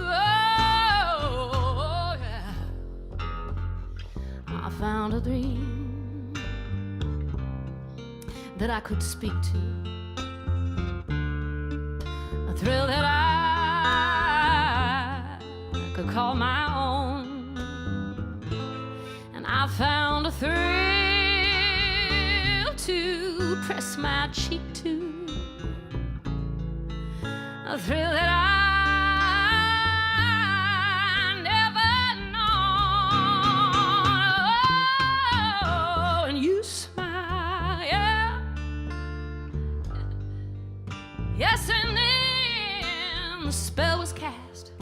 oh, yeah, I found a dream that I could speak to, a thrill that I could call my own, and I found a thrill to press my cheek to, a thrill that I never known. Oh, and you smile, yeah. Yes, and then the spell was cast,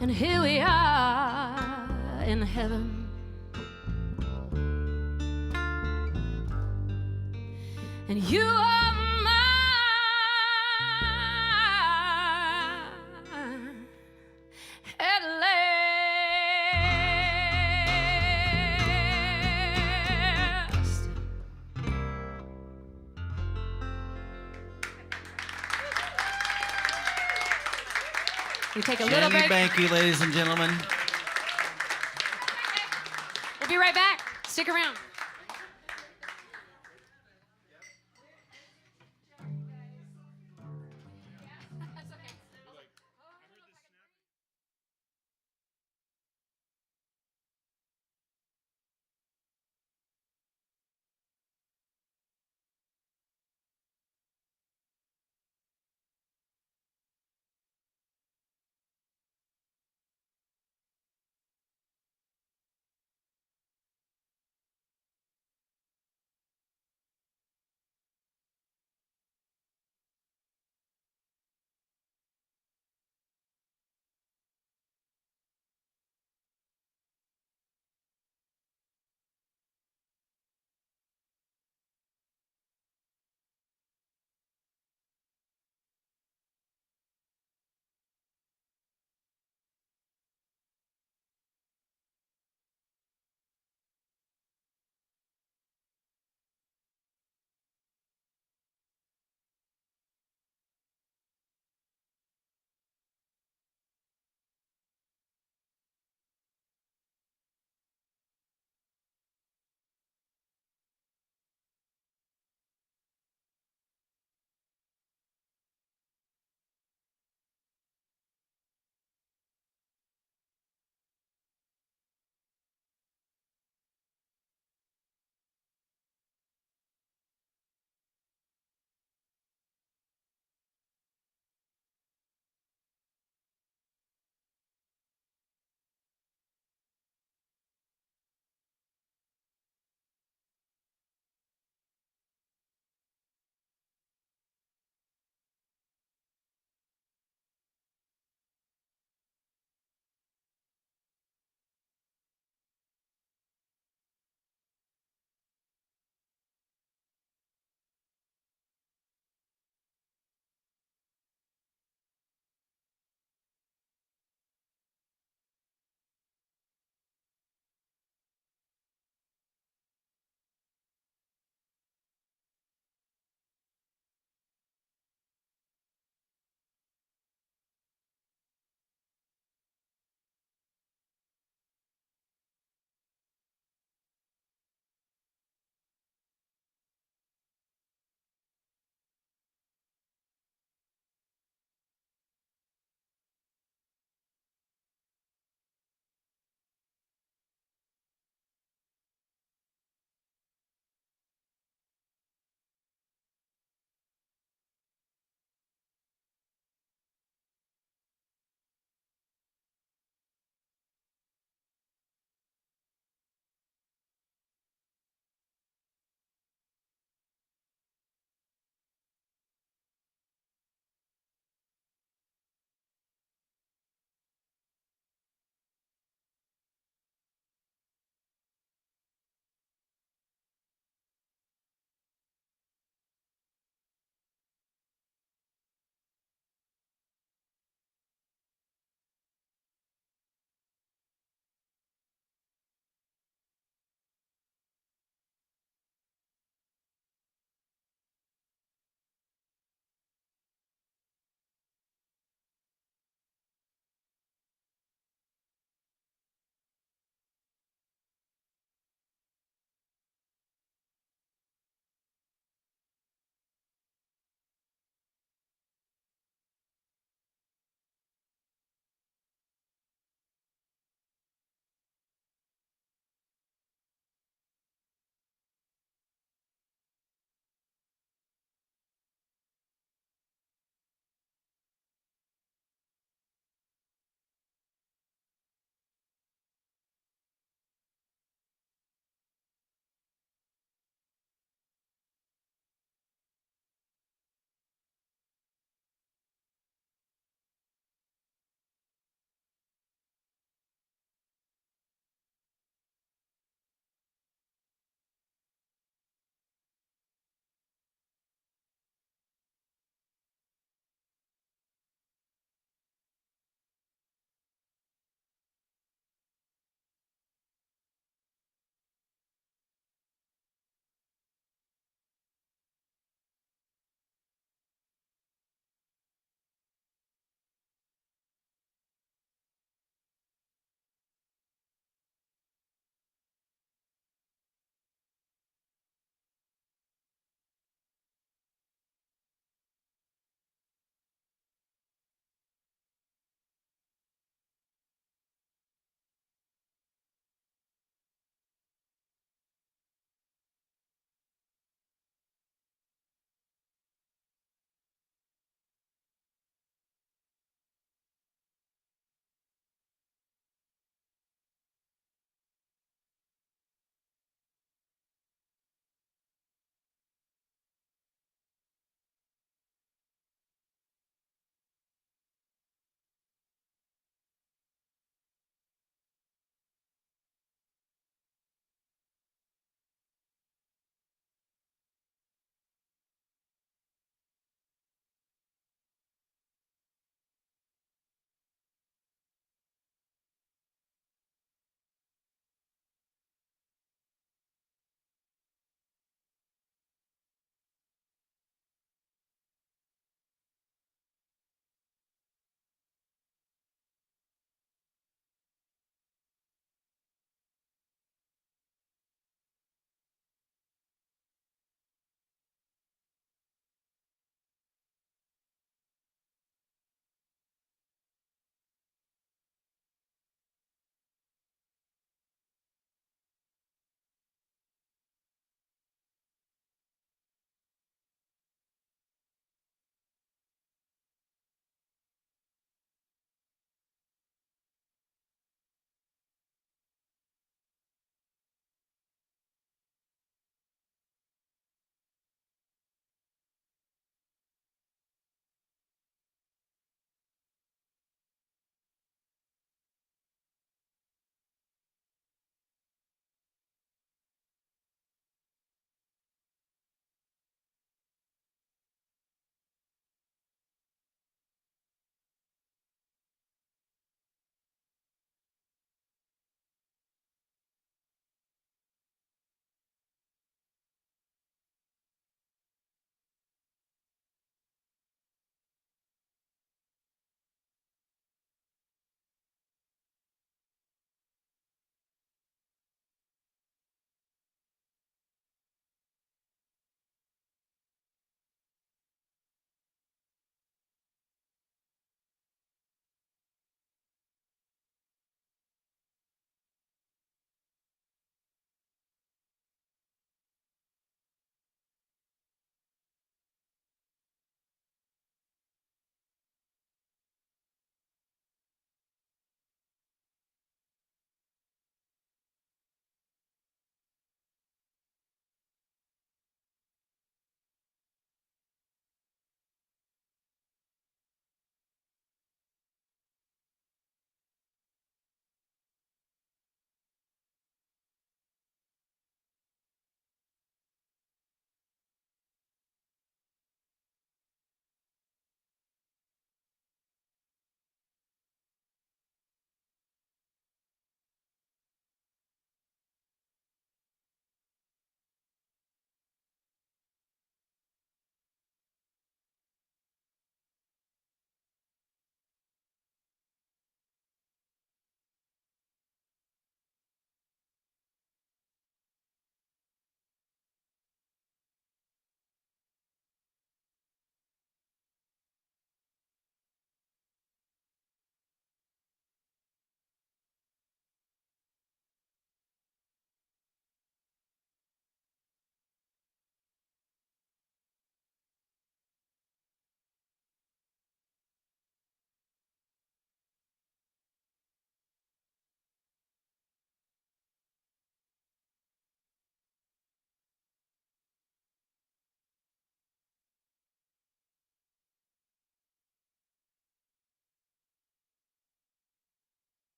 and here we are in heaven. And you are mine at last. We take a little Jenny break. Behnke, ladies and gentlemen. We'll be right back. Stick around.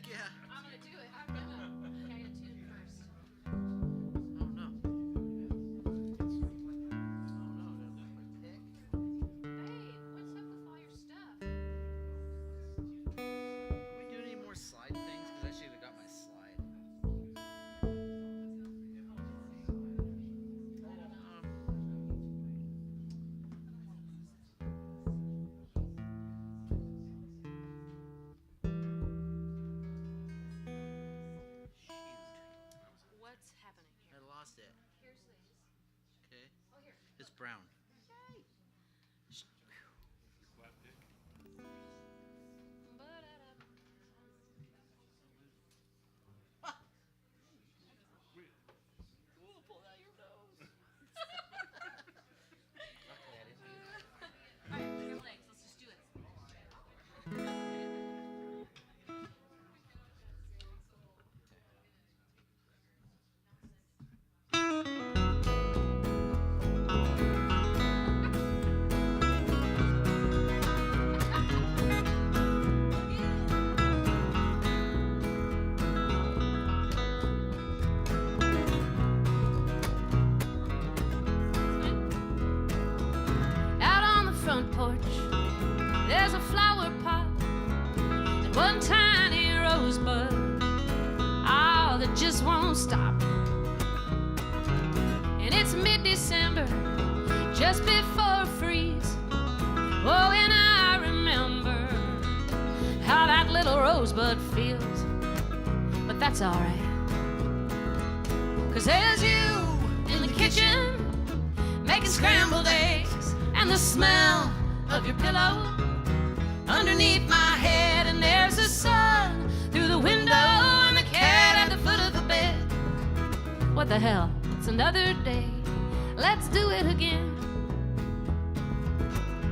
yeah. I'm gonna do it. I'm gonna. Okay, a tune first. Oh no. Babe, what's up with all your stuff? Are we doing any more slide things? Because I should have got my slide. What's happening here? I lost it. Here's these. Okay. Oh, here. It's brown. Flat dick. Ba-da-da. Ooh, pull out your nose. All right, your legs. Let's just do it. Out on the front porch, there's a flower pot and one tiny rosebud, oh, that just won't stop. And it's mid-December, just before freeze. Oh, and I remember how that little rosebud feels, but that's all right. 'Cause there's you in the kitchen making scrambled eggs, and the smell of your pillow underneath my head, and there's the sun through the window and the cat at the foot of the bed. What the hell? It's another day. Let's do it again.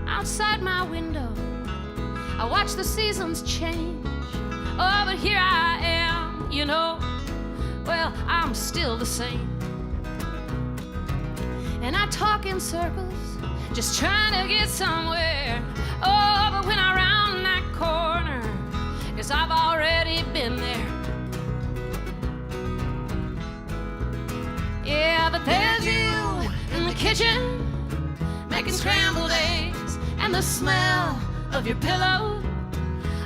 Outside my window, I watch the seasons change. Oh, but here I am, you know. Well, I'm still the same. And I talk in circles, just trying to get somewhere. Oh, but when I round that corner, guess I've already been there. Yeah, but there's you in the kitchen, making scrambled eggs, and the smell of your pillow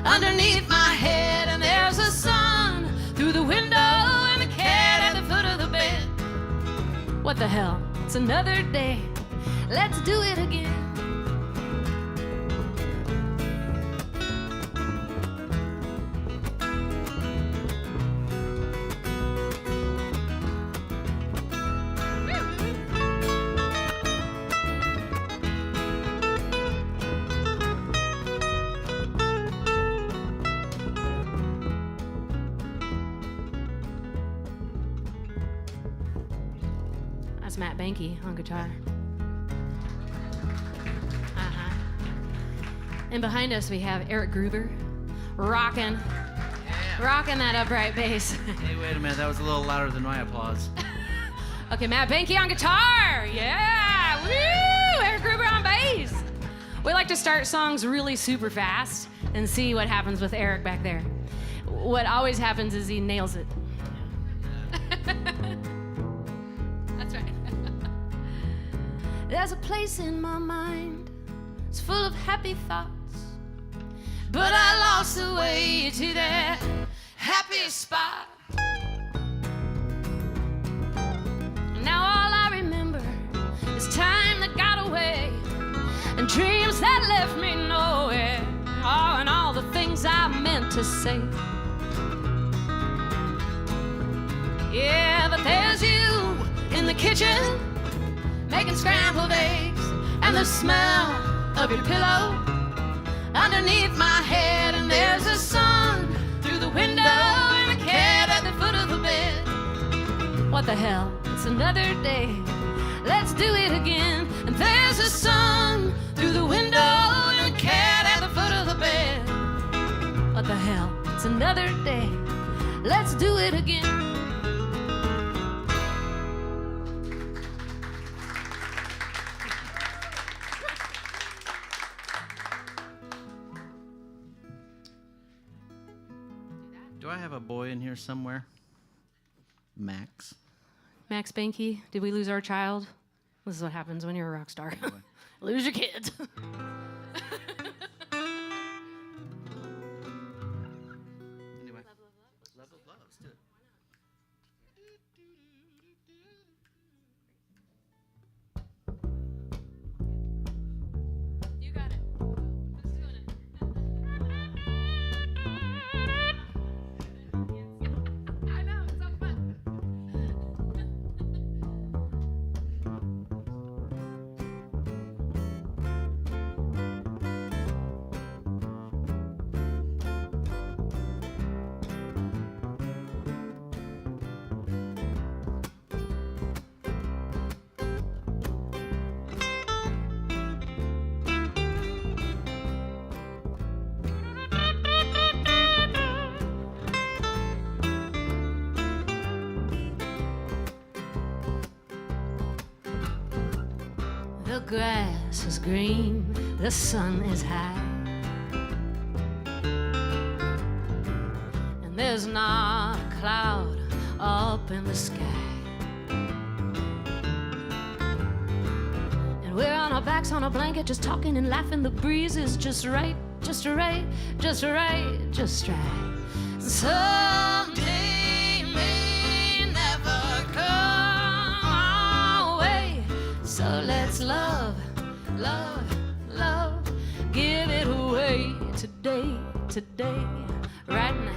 underneath my head, and there's the sun through the window and the cat at the foot of the bed. What the hell? It's another day. Let's do it again. That's Matt Behnke on guitar. And behind us we have Eric Gruber rocking that upright bass. Hey, wait a minute. That was a little louder than my applause. Okay, Matt Behnke on guitar. Yeah, woo! Eric Gruber on bass. We like to start songs really super fast and see what happens with Eric back there. What always happens is he nails it. That's right. There's a place in my mind, it's full of happy thoughts, but I lost the way to that happy spot. Now all I remember is time that got away, and dreams that left me nowhere. Oh, and all the things I meant to say. Yeah, but there's you in the kitchen, making scrambled eggs, and the smell of your pillow underneath my head, and there's the sun through the window and a cat at the foot of the bed. What the hell? It's another day. Let's do it again. And there's the sun through the window and a cat at the foot of the bed. What the hell? It's another day. Let's do it again. Do I have have a boy in here somewhere? Max. Max Behnke, did we lose our child? This is what happens when you're a rock star. Lose your kids. Anyway. Love, love, love. Let's do it. You got it. Who's doing it? I know, it's so fun. The grass is green, the sun is high, and there's not a cloud up in the sky. And we're on our backs on a blanket, just talking and laughing. The breeze is just right, just right, just right, just right. Someday may never come our way, so let's love, love, love, give it away today, today, right now.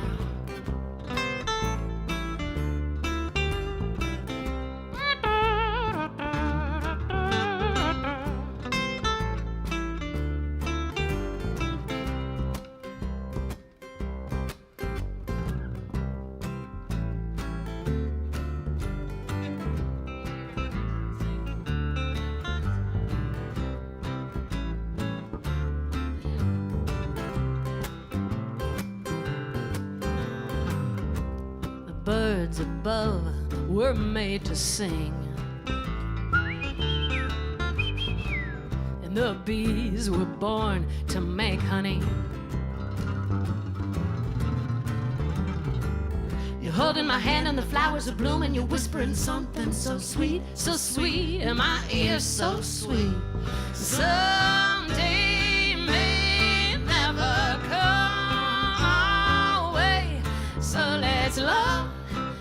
Birds above were made to sing, and the bees were born to make honey. You're holding my hand and the flowers are blooming. You're whispering something so sweet, in my ear so sweet. Someday may never come our way, so let's love,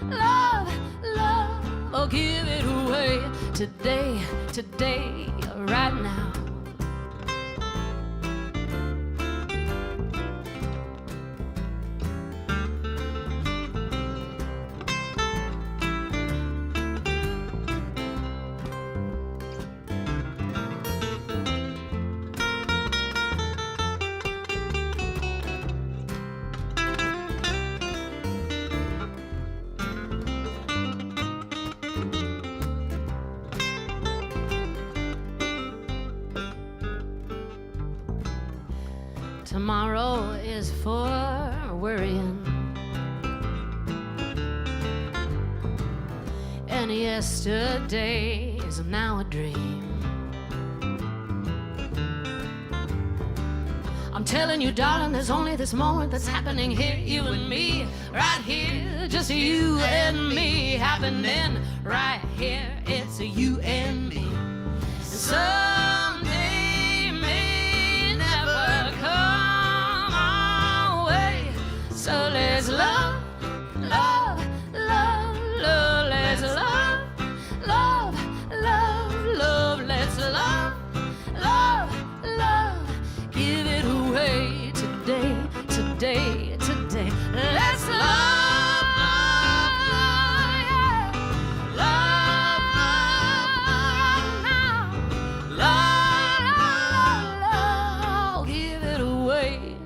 love, love, or give it away today, today, right now. Tomorrow is for worrying, and yesterday is now a dream. I'm telling you, darling, there's only this moment that's happening here, you and me, right here, just you and me, happening right here, it's a you and me. Someday may never come our way, so let's love, love, love, love, let's love, love, love, love, let's love, love, love, give it away today, today, today, let's love.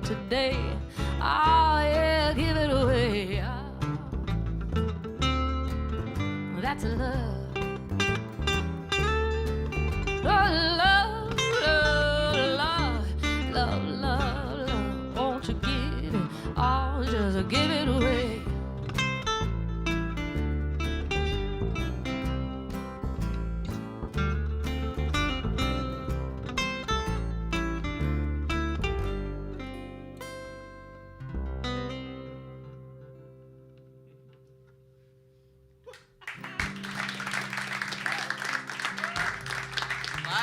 Today, oh yeah, give it away. That's love. Oh, love, love, love, love, love, love. Won't you give it? Oh, just give it away.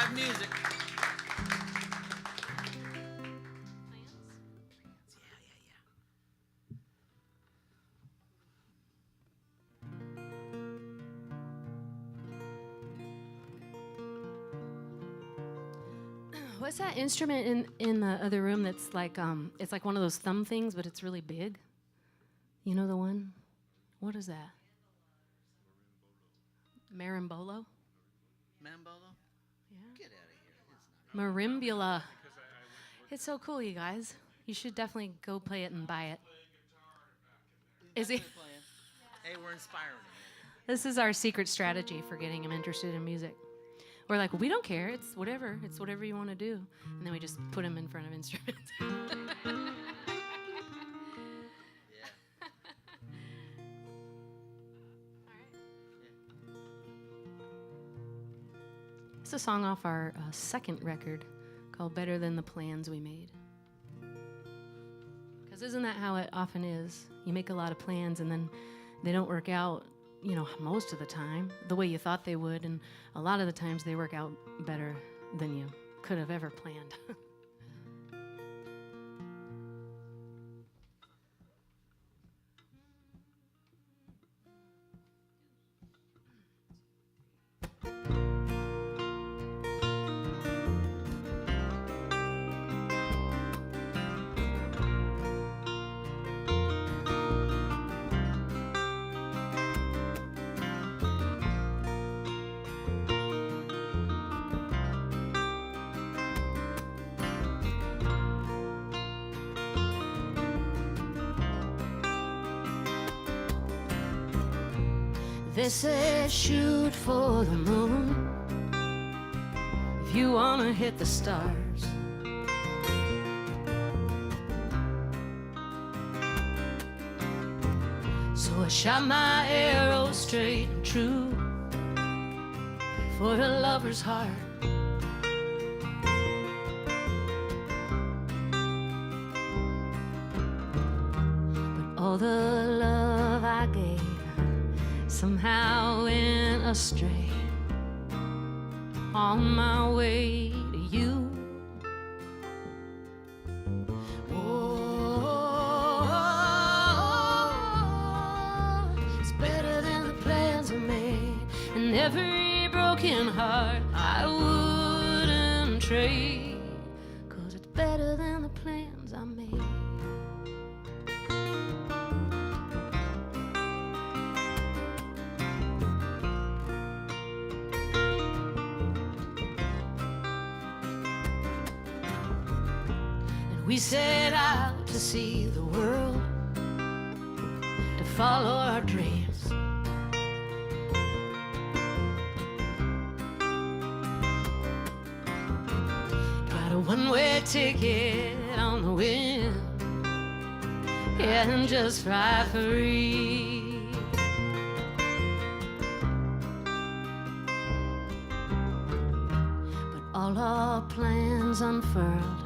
live music. What's that instrument in the other room that's like it's like one of those thumb things, but it's really big? You know the one? What is that? Marimbolo? Mambolo? Yeah. Get out of here. It's not Marimbula. It's so cool, you guys. You should definitely go play it and buy it. Is he? playing. Hey, we're inspiring him. This is our secret strategy for getting him interested in music. We're like, we don't care. It's whatever. It's whatever you want to do. And then we just put him in front of instruments. It's a song off our second record called Better Than the Plans We Made. Because isn't that how it often is? You make a lot of plans and then they don't work out, you know, most of the time the way you thought they would. And a lot of the times they work out better than you could have ever planned. They said shoot for the moon if you wanna hit the stars. So I shot my arrow straight and true for a lover's heart. But all the love I gave somehow went astray on my way to you. Oh, it's better than the plans I made, and every broken heart I wouldn't trade, 'cause it's better than the plans I made. We set out to see the world, to follow our dreams. Got a one-way ticket on the wind, yeah, and just fly free. But all our plans unfurled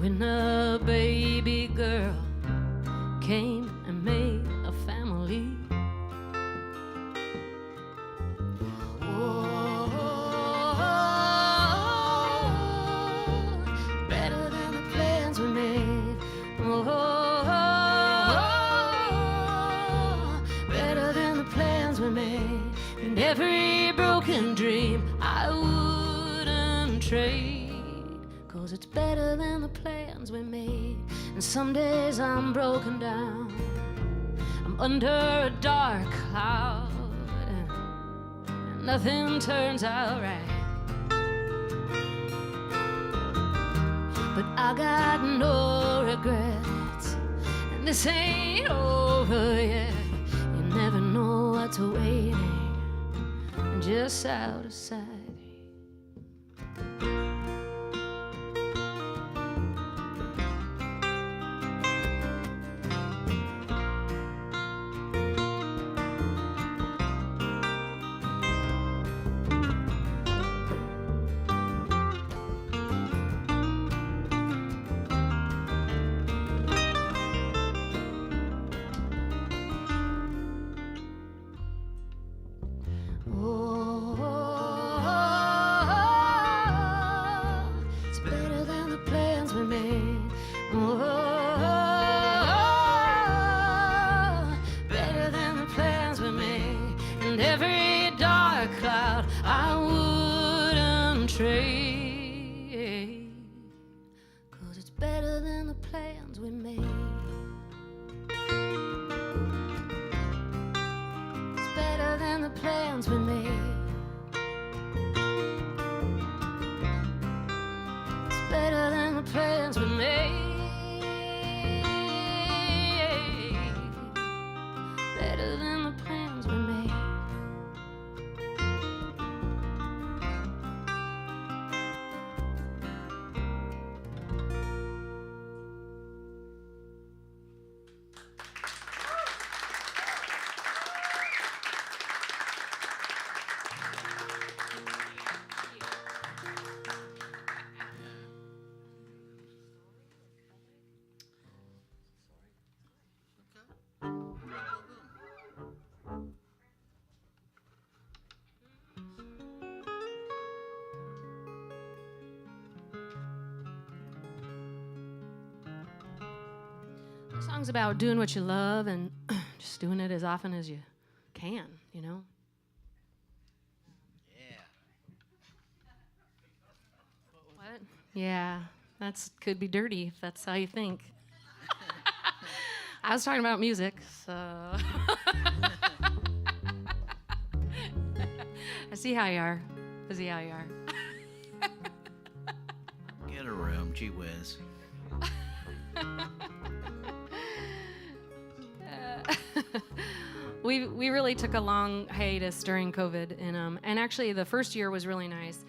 when a baby girl came and made a family. Oh, better than the plans we made. Oh, better than the plans we made. And every broken dream I wouldn't trade, 'cause it's better than the plans we made. And some days I'm broken down, I'm under a dark cloud, and nothing turns out right. But I got no regrets, and this ain't over yet. You never know what's waiting just out of sight. Oh, astray. 'Cause it's better than the plans we made. It's better than the plans we made. It's better than the plans we made. Better than the plans we made. The song's about doing what you love and just doing it as often as you can, you know? Yeah. What? Yeah, that's could be dirty if that's how you think. I was talking about music, so I see how you are. I see how you are. Get a room, gee whiz. We really took a long hiatus during COVID, and actually the first year was really nice,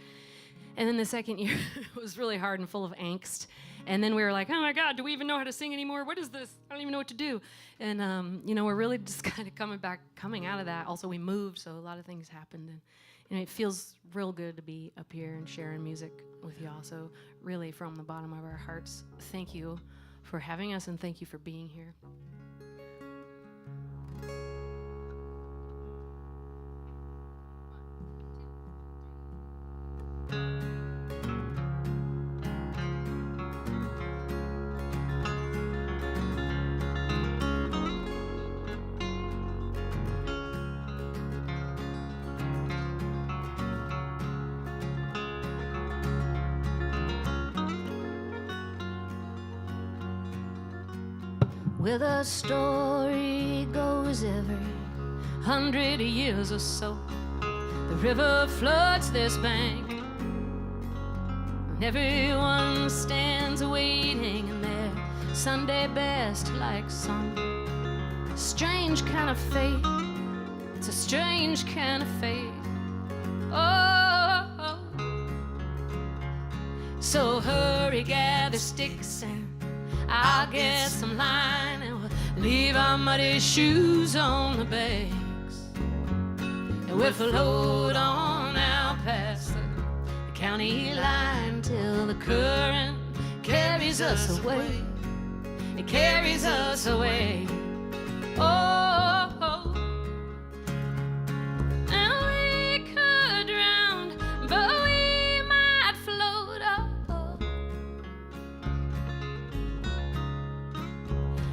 and then the second year was really hard and full of angst. And then we were like, oh my God, do we even know how to sing anymore? What is this? I don't even know what to do. And you know, we're really just kind of coming out of that. Also, we moved, so a lot of things happened, and you know, it feels real good to be up here and sharing music with y'all. So really, from the bottom of our hearts, thank you for having us, and thank you for being here. Where the story goes every 100 years or so, the river floods this bank, and everyone stands waiting in their Sunday best, like some strange kind of fate. It's a strange kind of fate. Oh, so hurry, gather sticks, and I'll get some line, and we'll leave our muddy shoes on the banks, and we'll float on out past the county line till the current carries us away. It carries us away. Oh, oh. And we could drown, but we might float up.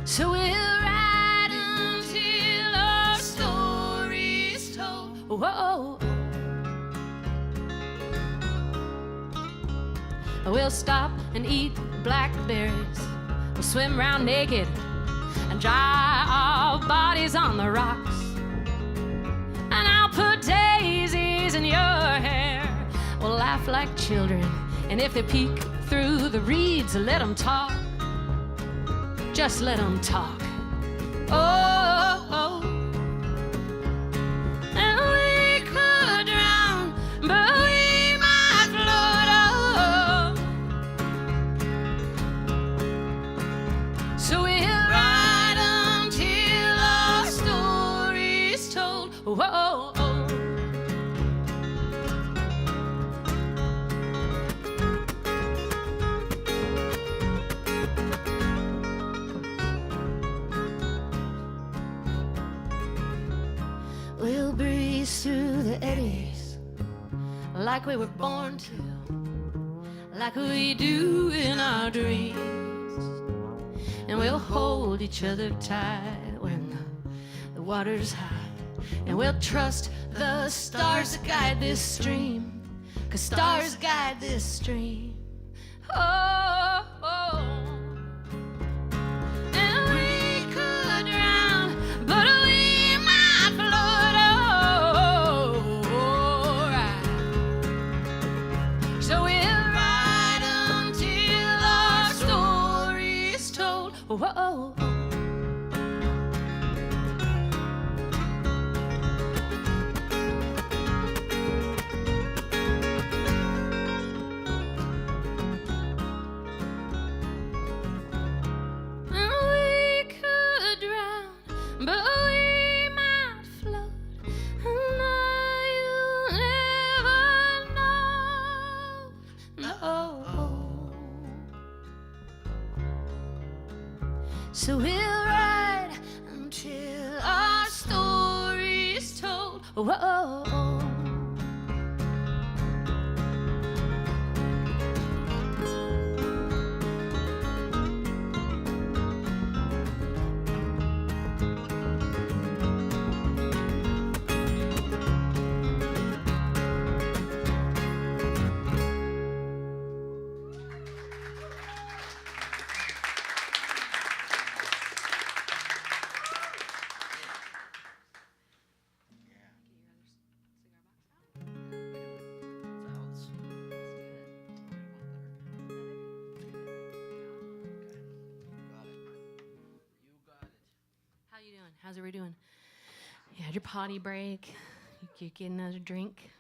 So we'll ride until our story's told. Whoa. We'll stop and eat blackberries. We'll swim round naked and dry our bodies on the rocks. And I'll put daisies in your hair. We'll laugh like children, and if they peek through the reeds, let them talk. Just let them talk. Oh, oh. And we could drown, but we might float up. So we'll ride until our story's told. Whoa, oh. We'll breeze through the eddies like we were born to, like we do in our dreams. And we'll hold each other tight when the water's high. And we'll trust the stars that guide this stream. 'cause stars guide this stream. Oh, oh. And we could drown, but we might float. Oh, right. So we'll ride until our story is told. Oh, oh, oh. So we'll ride until our story is told. Oh, oh, oh. Fouls. You got it. How you doing? How's everybody doing? You had your potty break. You get another drink,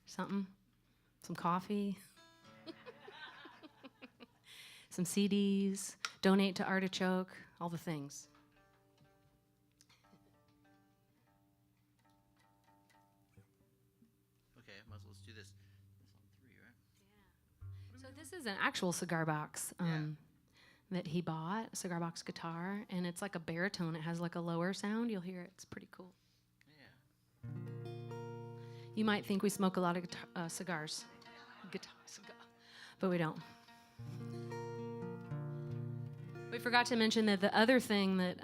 something, some coffee, some CDs, donate to Artichoke, all the things. Okay, might as well let's do this. This on 3, right? So this is an actual cigar box that he bought, a cigar box guitar, and it's like a baritone. It has like a lower sound. You'll hear it. It's pretty cool. Yeah. You might think we smoke a lot of cigars, but we don't. We forgot to mention that the other thing that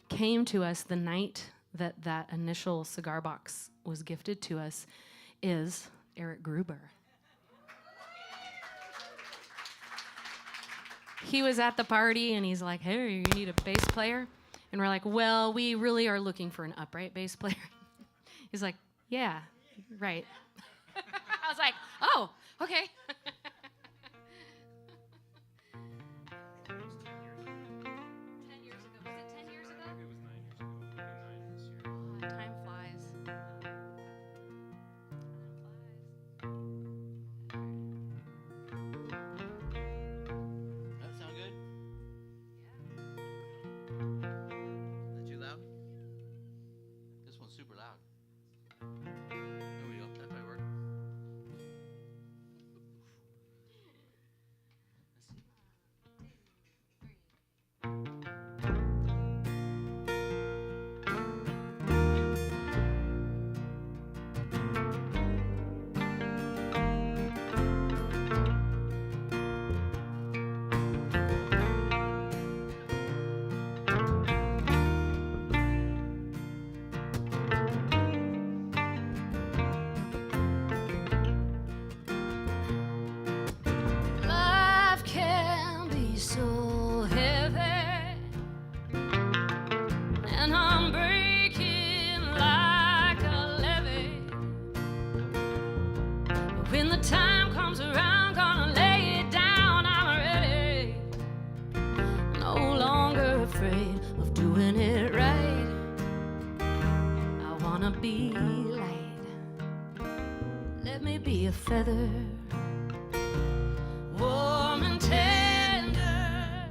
came to us the night that that initial cigar box was gifted to us is Eric Gruber. He was at the party and he's like, hey, you need a bass player? And we're like, well, we really are looking for an upright bass player. He's like, yeah, right. I was like, oh, okay. 10 years ago. Was it 10 years ago? It was 9 years ago. It'll be 9 this year. Time flies. That sound good? Is that too loud? This one's super loud. There we go. That might work. Life can be so heavy, and I'm breaking like a levee. But when the time comes around, gonna lay it down, I'm ready. No longer afraid of doing it right. I wanna be light. Let me be a feather, warm and tender.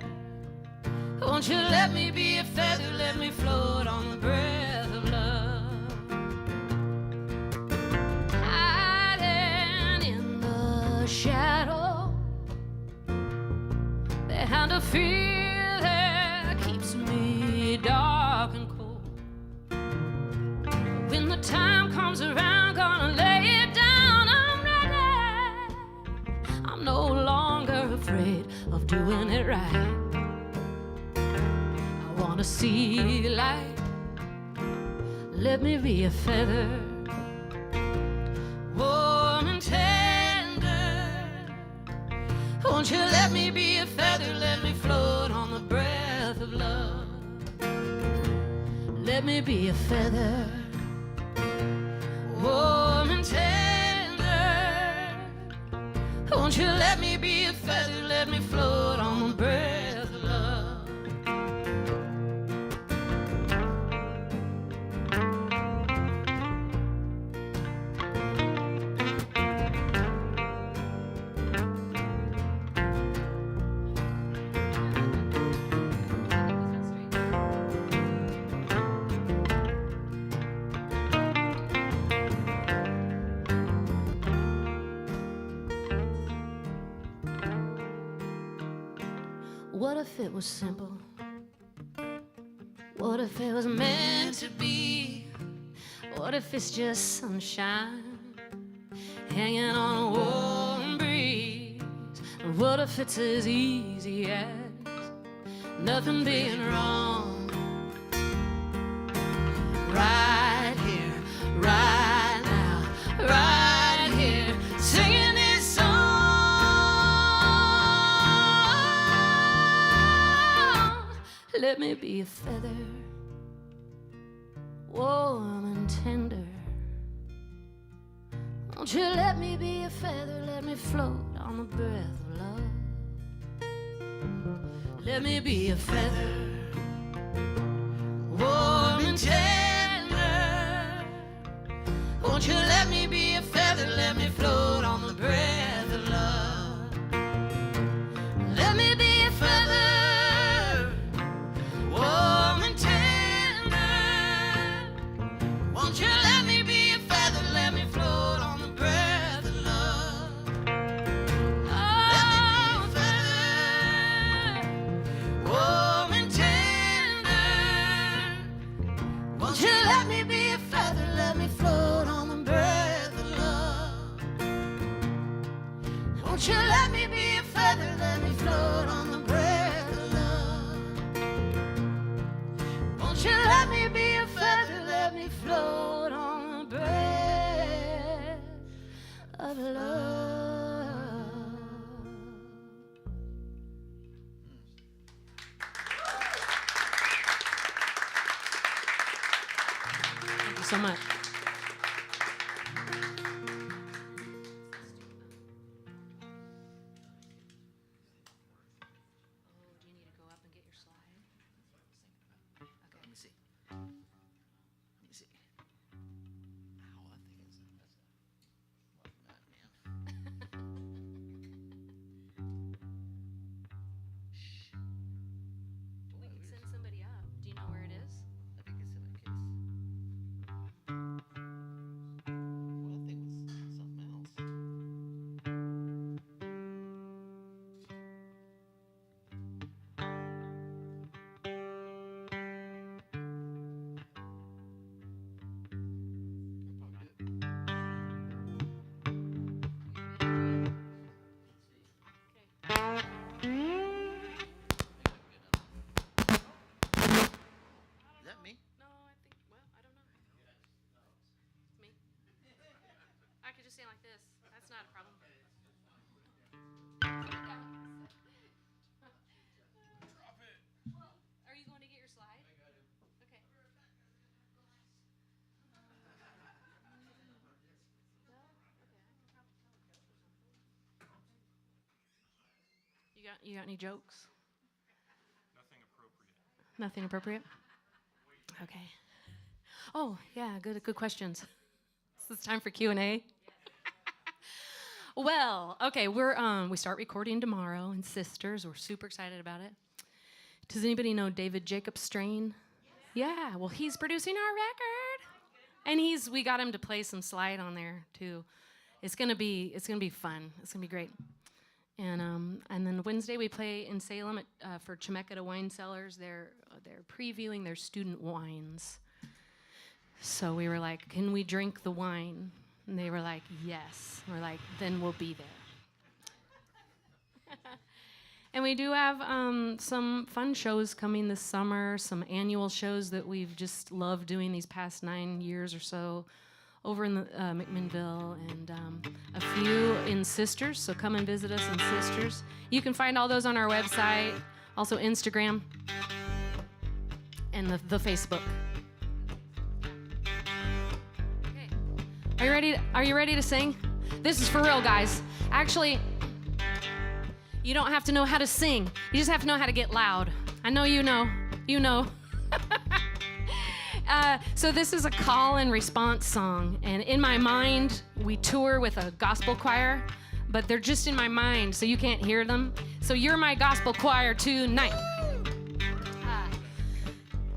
Won't you let me be a feather, let me float on the breath of love. Hiding in the shadow, behind a fear that keeps me dark and cold. When the time comes around, gonna lay it down, I'm ready. I'm no longer afraid of doing it right. I wanna see light. Let me be a feather, warm and tender. Won't you let me be a feather, let me float on the breath of love. Let me be a feather, warm and tender. Won't you let me be a feather, let me float on the breath of love. What if it was simple? What if it was meant to be? What if it's just sunshine hanging on a warm breeze? And what if it's as easy as nothing being wrong? Right here, right now, right here, singing this song. Let me be a feather, warm and tender. Won't you let me be a feather, let me float on the breath of love. Let me be a feather, warm and tender. Won't you let me be a feather, let me float on the breath of love. Let me be a feather, warm and tender. Won't you let me be a feather, let me float on the breath of love. Oh, feather, warm and tender. Won't you let me be a feather, let me float on the breath of love. Won't you let me be a feather, let me float on the breath of love. Won't you let me be a feather, let me float on the breath of love. Thank you so much. Do you need to go up and get your slide? Let me see. Let me see. Ow, that thing is. That's a man. Shh. Don't We move. can send somebody up. Do you know where it is? I think it's in my case. Well, that thing was something else. Is that me? No, I think, well, I don't know. Me? I could just stand like this. That's not a problem. Are you going to get your slide? Okay. You got any jokes? Nothing appropriate. Nothing appropriate? Okay. Oh, yeah, good questions. This is time for Q&A. Well, okay, we start recording tomorrow in Sisters. We're super excited about it. Does anybody know David Jacob Strain? Yeah, well, he's producing our record. And we got him to play some slide on there too. It's gonna be fun. It's gonna be great. And then Wednesday we play in Salem for Chemeketa Wine Cellars. They're previewing their student wines. So we were like, can we drink the wine? And they were like, yes. We're like, then we'll be there. And we do have some fun shows coming this summer, some annual shows that we've just loved doing these past 9 years or so. over in the, McMinnville, and a few in Sisters, so come and visit us in Sisters. You can find all those on our website, also Instagram, and the Facebook. Okay. Are you ready to sing? This is for real, guys. Actually, you don't have to know how to sing. You just have to know how to get loud. I know you know. You know. So this is a call and response song. And in my mind, we tour with a gospel choir, but they're just in my mind, so you can't hear them. So you're my gospel choir tonight.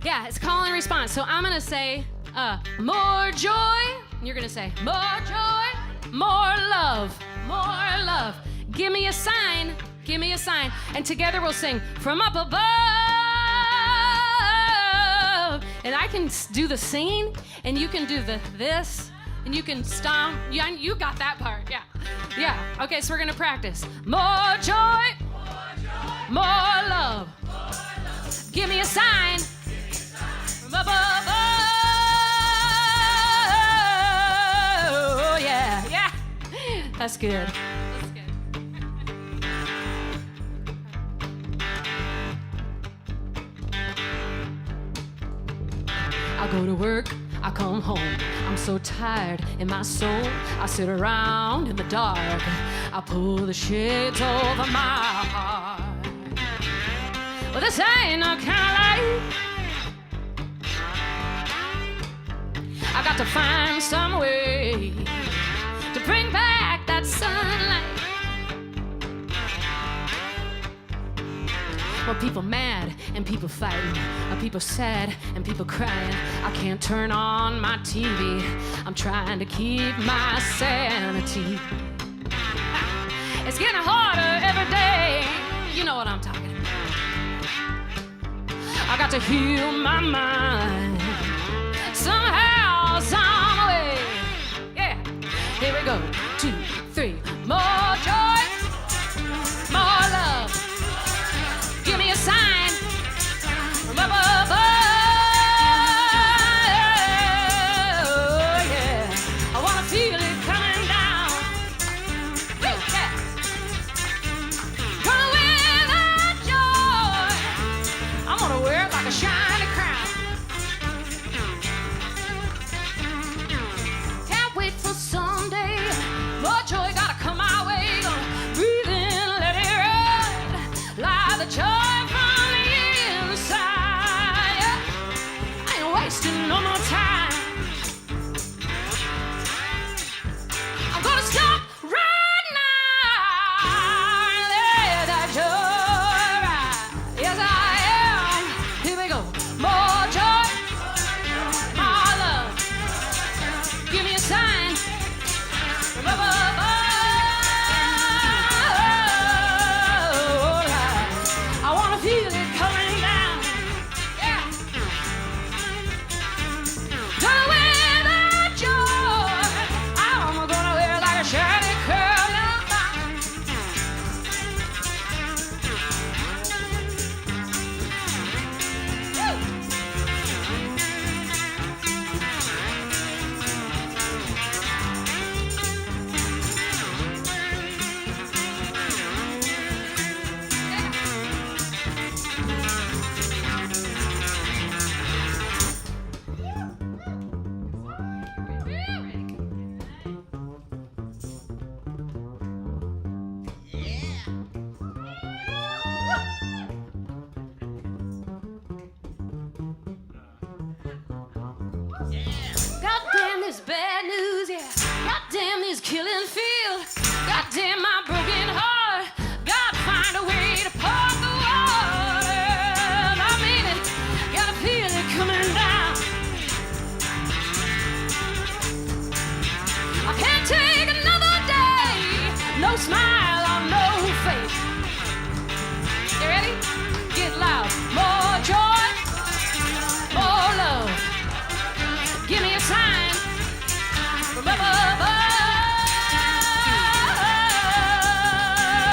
Yeah, it's call and response. So I'm going to say, more joy. And you're going to say, more joy, more love, more love. Give me a sign, give me a sign. And together we'll sing, from up above. And I can do the singing, and you can do this, and you can stomp. Yeah, you got that part, yeah. Yeah, okay, so we're gonna practice. More joy, more love. Give me a sign from up above. Oh, yeah, yeah. That's good. I go to work, I come home. I'm so tired in my soul. I sit around in the dark. I pull the shades over my heart. Well, this ain't no kind of life. I got to find some way to bring back that sunlight. Well, people mad and people fighting, people sad and people crying. I can't turn on my TV. I'm trying to keep my sanity. It's getting harder every day. You know what I'm talking about. I got to heal my mind somehow, some way. Yeah, here we go. 2, 3. More joy, more love. Give me a sign from up above. Oh, yeah. I want to feel it coming down. Yeah. Gonna wear that joy. I'm gonna wear it like a shiny crown. Can't wait for someday. More joy gotta come my way. Gonna breathe in, let it ride. Like the joy. No more time. I'm gonna stop right now. Let that joy ride. Yes, I am. Here we go. More joy, more love. Give me a sign from up above. I wanna feel it coming down. Gonna wear that joy. I'm gonna wear like a shiny curl. Goddamn this bad news, yeah. Goddamn this killing field. Goddamn my broken heart. Gotta find a way to part the water. I mean it, gotta feel it coming down. I can't take another day. No smile on no face. You ready? Get loud. More joy, more love. Give me a sign from up above.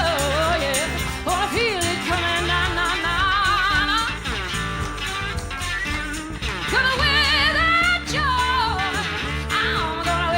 Oh, yeah. Wanna feel it coming down, down, down. Gonna wear that joy. I'm gonna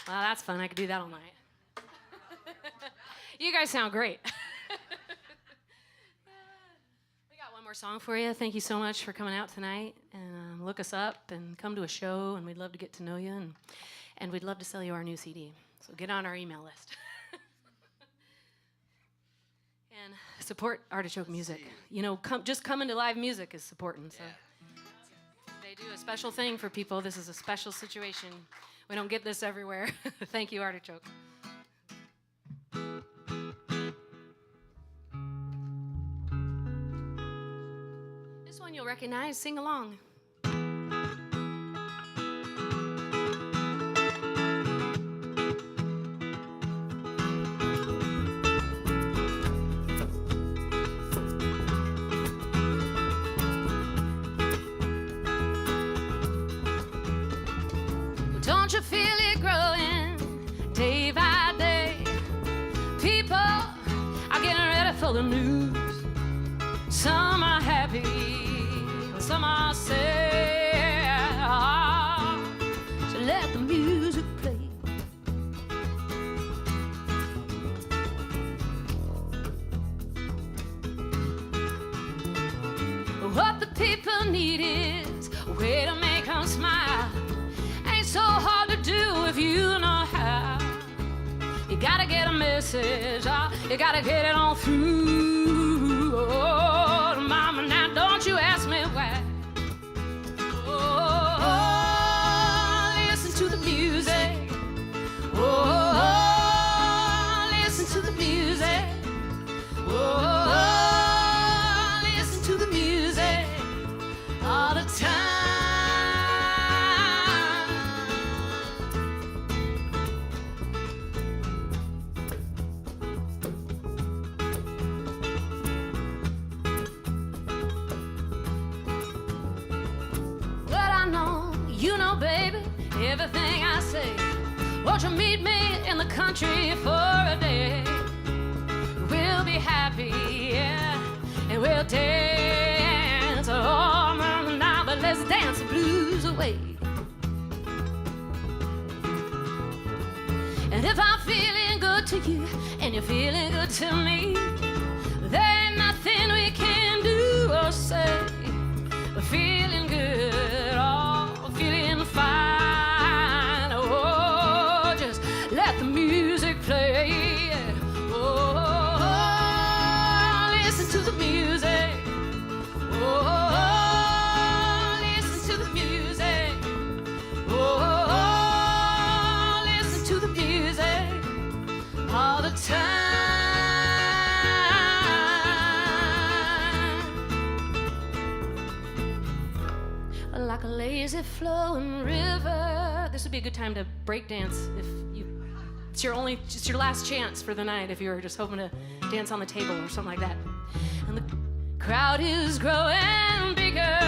Well, that's fun. I could do that all night. You guys sound great. We got one more song for you. Thank you so much for coming out tonight. And look us up and come to a show, and we'd love to get to know you. And we'd love to sell you our new CD. So get on our email list. And support Artichoke Music. You know, just coming to live music is supporting. So they do a special thing for people. This is a special situation. We don't get this everywhere. Thank you, Artichoke. This one you'll recognize. Sing along. Don't you feel it growing day by day? People are getting ready for the news. Some are happy, some are sad. So let the music play. What the people need is a way to make them smile. So hard to do if you know how. You gotta get a message, you gotta get it on through. Oh, mama, now don't you ask me why. Oh, listen to the music. Oh, listen to the music. Oh, listen to the music all the time. You know, baby, everything I say. Won't you meet me in the country for a day? We'll be happy, yeah, and we'll dance. Oh, now, but let's dance the blues away. And if I'm feeling good to you, and you're feeling good to me, there ain't nothing we can do or say. We're feeling good, oh, feeling fine. Oh, just let the music play. Oh, listen to the music. Oh, listen to the music. Oh, listen to the music all the time. Like a lazy flowing river. This would be a good time to break dance if you. It's your last chance for the night if you're just hoping to dance on the table or something like that. And the crowd is growing bigger.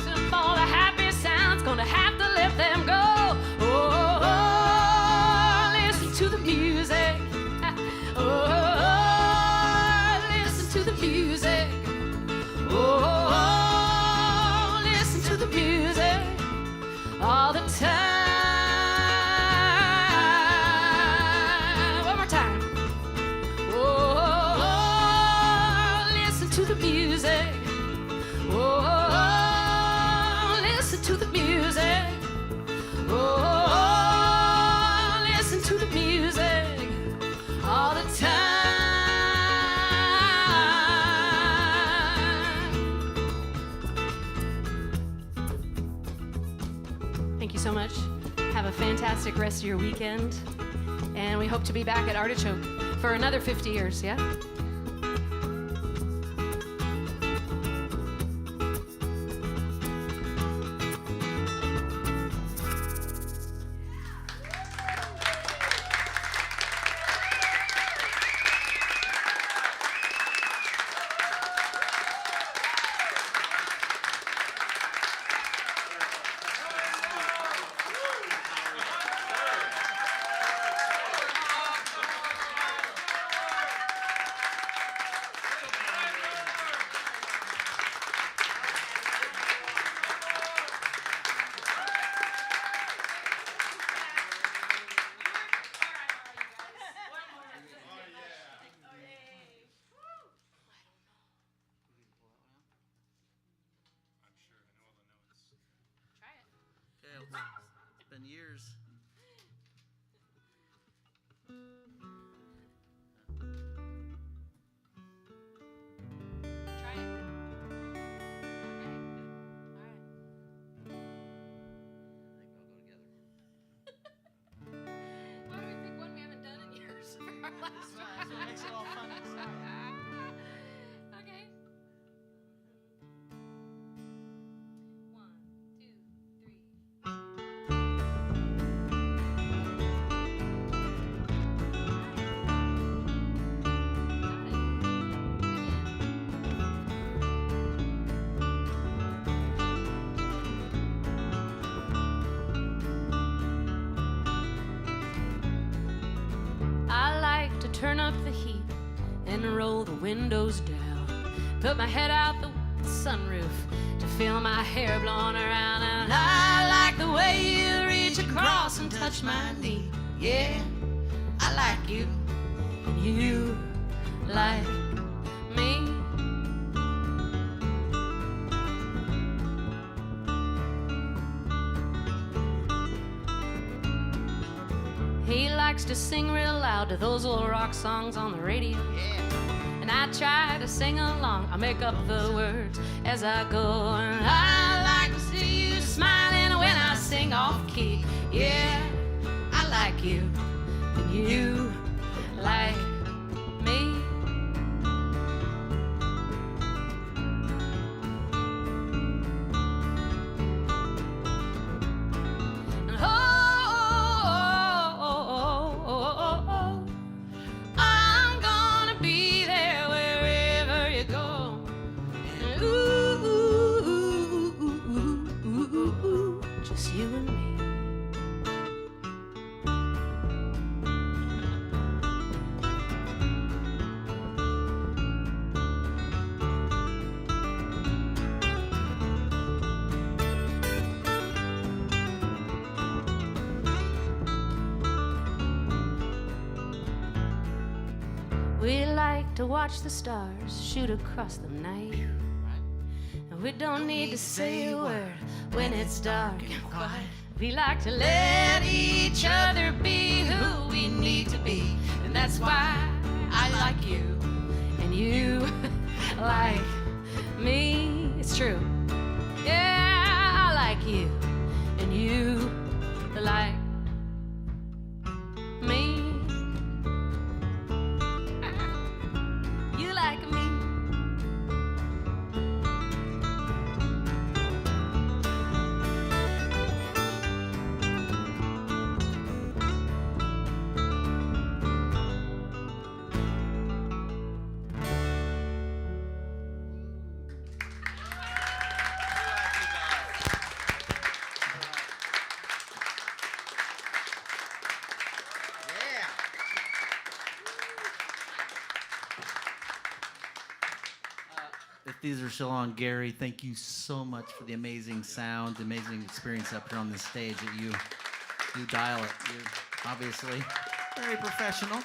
So all the happy sounds gonna have to let them go. Oh, listen to the music. Oh, listen to the music. Oh. Music all the time. One more time. Oh, listen to the music. Oh, listen to the music. Oh, listen to the music all the time. Thank you so much. Have a fantastic rest of your weekend. And we hope to be back at Artichoke for another 50 years, yeah? It's been years. Try it. Okay. All right. I think we'll go together. Why do we pick one we haven't done in years for our last one? That's what makes it all fun and exciting. Okay. 1, 2, 3. Got it. I like to turn up the heat and roll the windows down. Put my head out the sunroof to feel my hair blowing around. And I like the way you reach across and touch my knee. Yeah, I like you, and you like me. He likes to sing real loud to those old rock songs on the radio. And I try to sing along. I make up the words as I go. And I like to see you smiling when I sing off key. Yeah, I like you, and you like me. And I'm gonna be there wherever you go. And ooh, just you and me. We like to watch the stars shoot across the night. And we don't need to say a word when it's dark and quiet. We like to let each other be who we need to be. And that's why I like you, and you like me. It's true. Yeah, I like you, and you like me. You like me. If these are still on, Gary, thank you so much for the amazing sound, amazing experience up here on this stage that you dial it. You're obviously very professional.